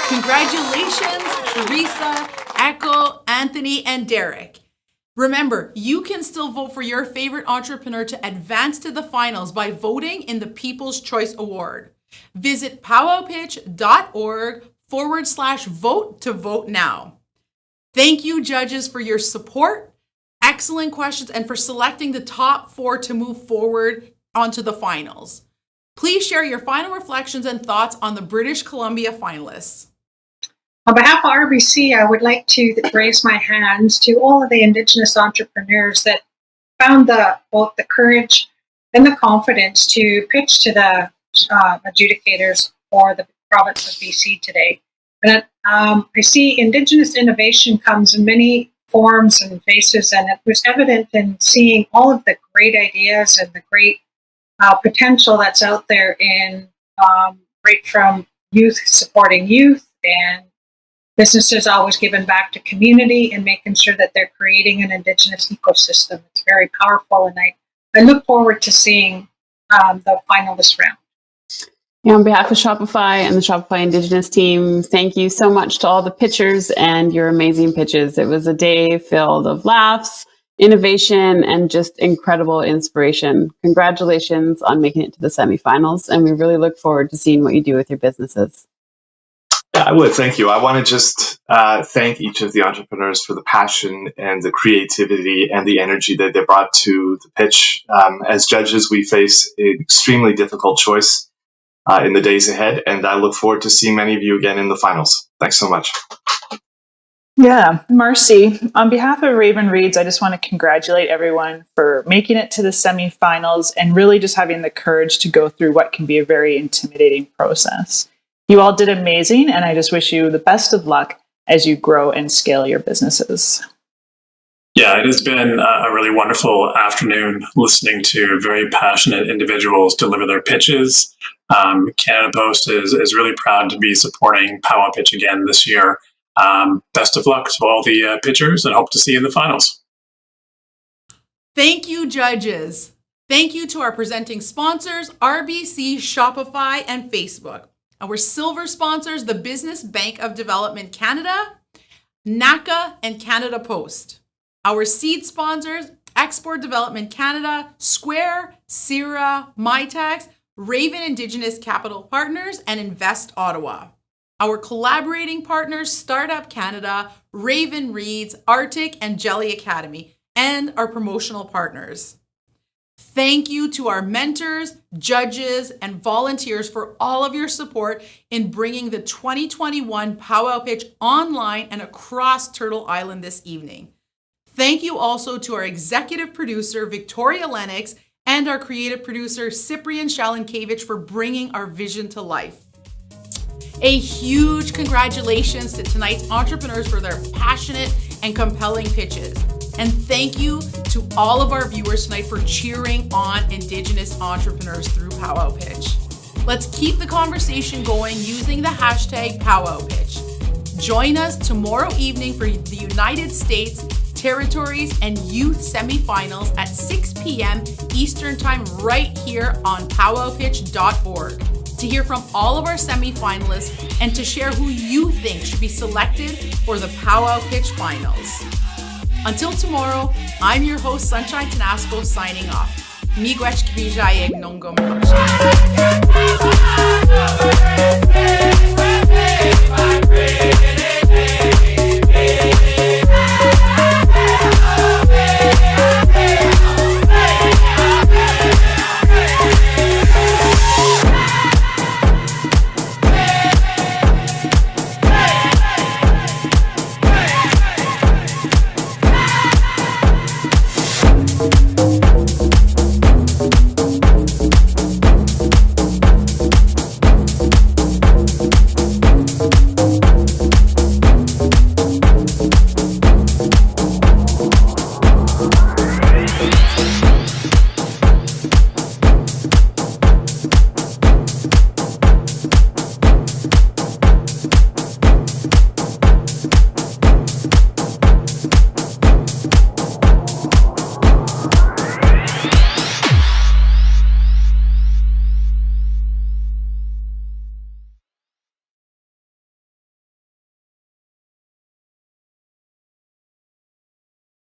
Congratulations, Teresa, Ecko, Anthony, and Derek. Remember, you can still vote for your favorite entrepreneur to advance to the finals by voting in the People's Choice Award. Visit powwowpitch.org /vote to vote now. Thank you, judges, for your support, excellent questions, and for selecting the top 4 to move forward onto the finals. Please share your final reflections and thoughts on the British Columbia finalists. On behalf of RBC, I would like to raise my hands to all of the Indigenous entrepreneurs that found both the courage and the confidence to pitch to the adjudicators for the province of BC today. And I see Indigenous innovation comes in many forms and faces, and it was evident in seeing all of the great ideas and the great potential that's out there in right from youth supporting youth and businesses always giving back to community and making sure that they're creating an Indigenous ecosystem. It's very powerful, and I look forward to seeing the finalist round. Yeah, on behalf of Shopify and the Shopify Indigenous team, thank you so much to all the pitchers and your amazing pitches. It was a day filled of laughs, innovation, and just incredible inspiration. Congratulations on making it to the semifinals, and we really look forward to seeing what you do with your businesses. I would. Thank you. I want to just thank each of the entrepreneurs for the passion and the creativity and the energy that they brought to the pitch. As judges, we face an extremely difficult choice in the days ahead, and I look forward to seeing many of you again in the finals. Thanks so much. Yeah, Marcy, on behalf of Raven Reads, I just want to congratulate everyone for making it to the semifinals and really just having the courage to go through what can be a very intimidating process. You all did amazing, and I just wish you the best of luck as you grow and scale your businesses. Yeah, it has been a really wonderful afternoon listening to very passionate individuals deliver their pitches. Canada Post is really proud to be supporting Powwow Pitch again this year. Best of luck to all the pitchers, and hope to see you in the finals. Thank you, judges. Thank you to our presenting sponsors, RBC, Shopify, and Facebook. Our silver sponsors, the Business Bank of Development Canada, NACA, and Canada Post. Our seed sponsors, Export Development Canada, Square, Sierra, MyTax, Raven Indigenous Capital Partners, and Invest Ottawa. Our collaborating partners, Startup Canada, Raven Reads, Arctic, and Jelly Academy, and our promotional partners. Thank you to our mentors, judges, and volunteers for all of your support in bringing the 2021 Powwow Pitch online and across Turtle Island this evening. Thank you also to our executive producer, Victoria Lennox, and our creative producer, Cyprian Shalenkevich, for bringing our vision to life. A huge congratulations to tonight's entrepreneurs for their passionate and compelling pitches. And thank you to all of our viewers tonight for cheering on Indigenous entrepreneurs through Powwow Pitch. Let's keep the conversation going using the hashtag Powwow Pitch. Join us tomorrow evening for the United States, Territories, and Youth semifinals at 6 p.m. Eastern Time right here on powwowpitch.org to hear from all of our semifinalists and to share who you think should be selected for the Powwow Pitch finals. Until tomorrow, I'm your host, Sunshine Tenasco, signing off. Miigwech kibijayeg nongo mochi.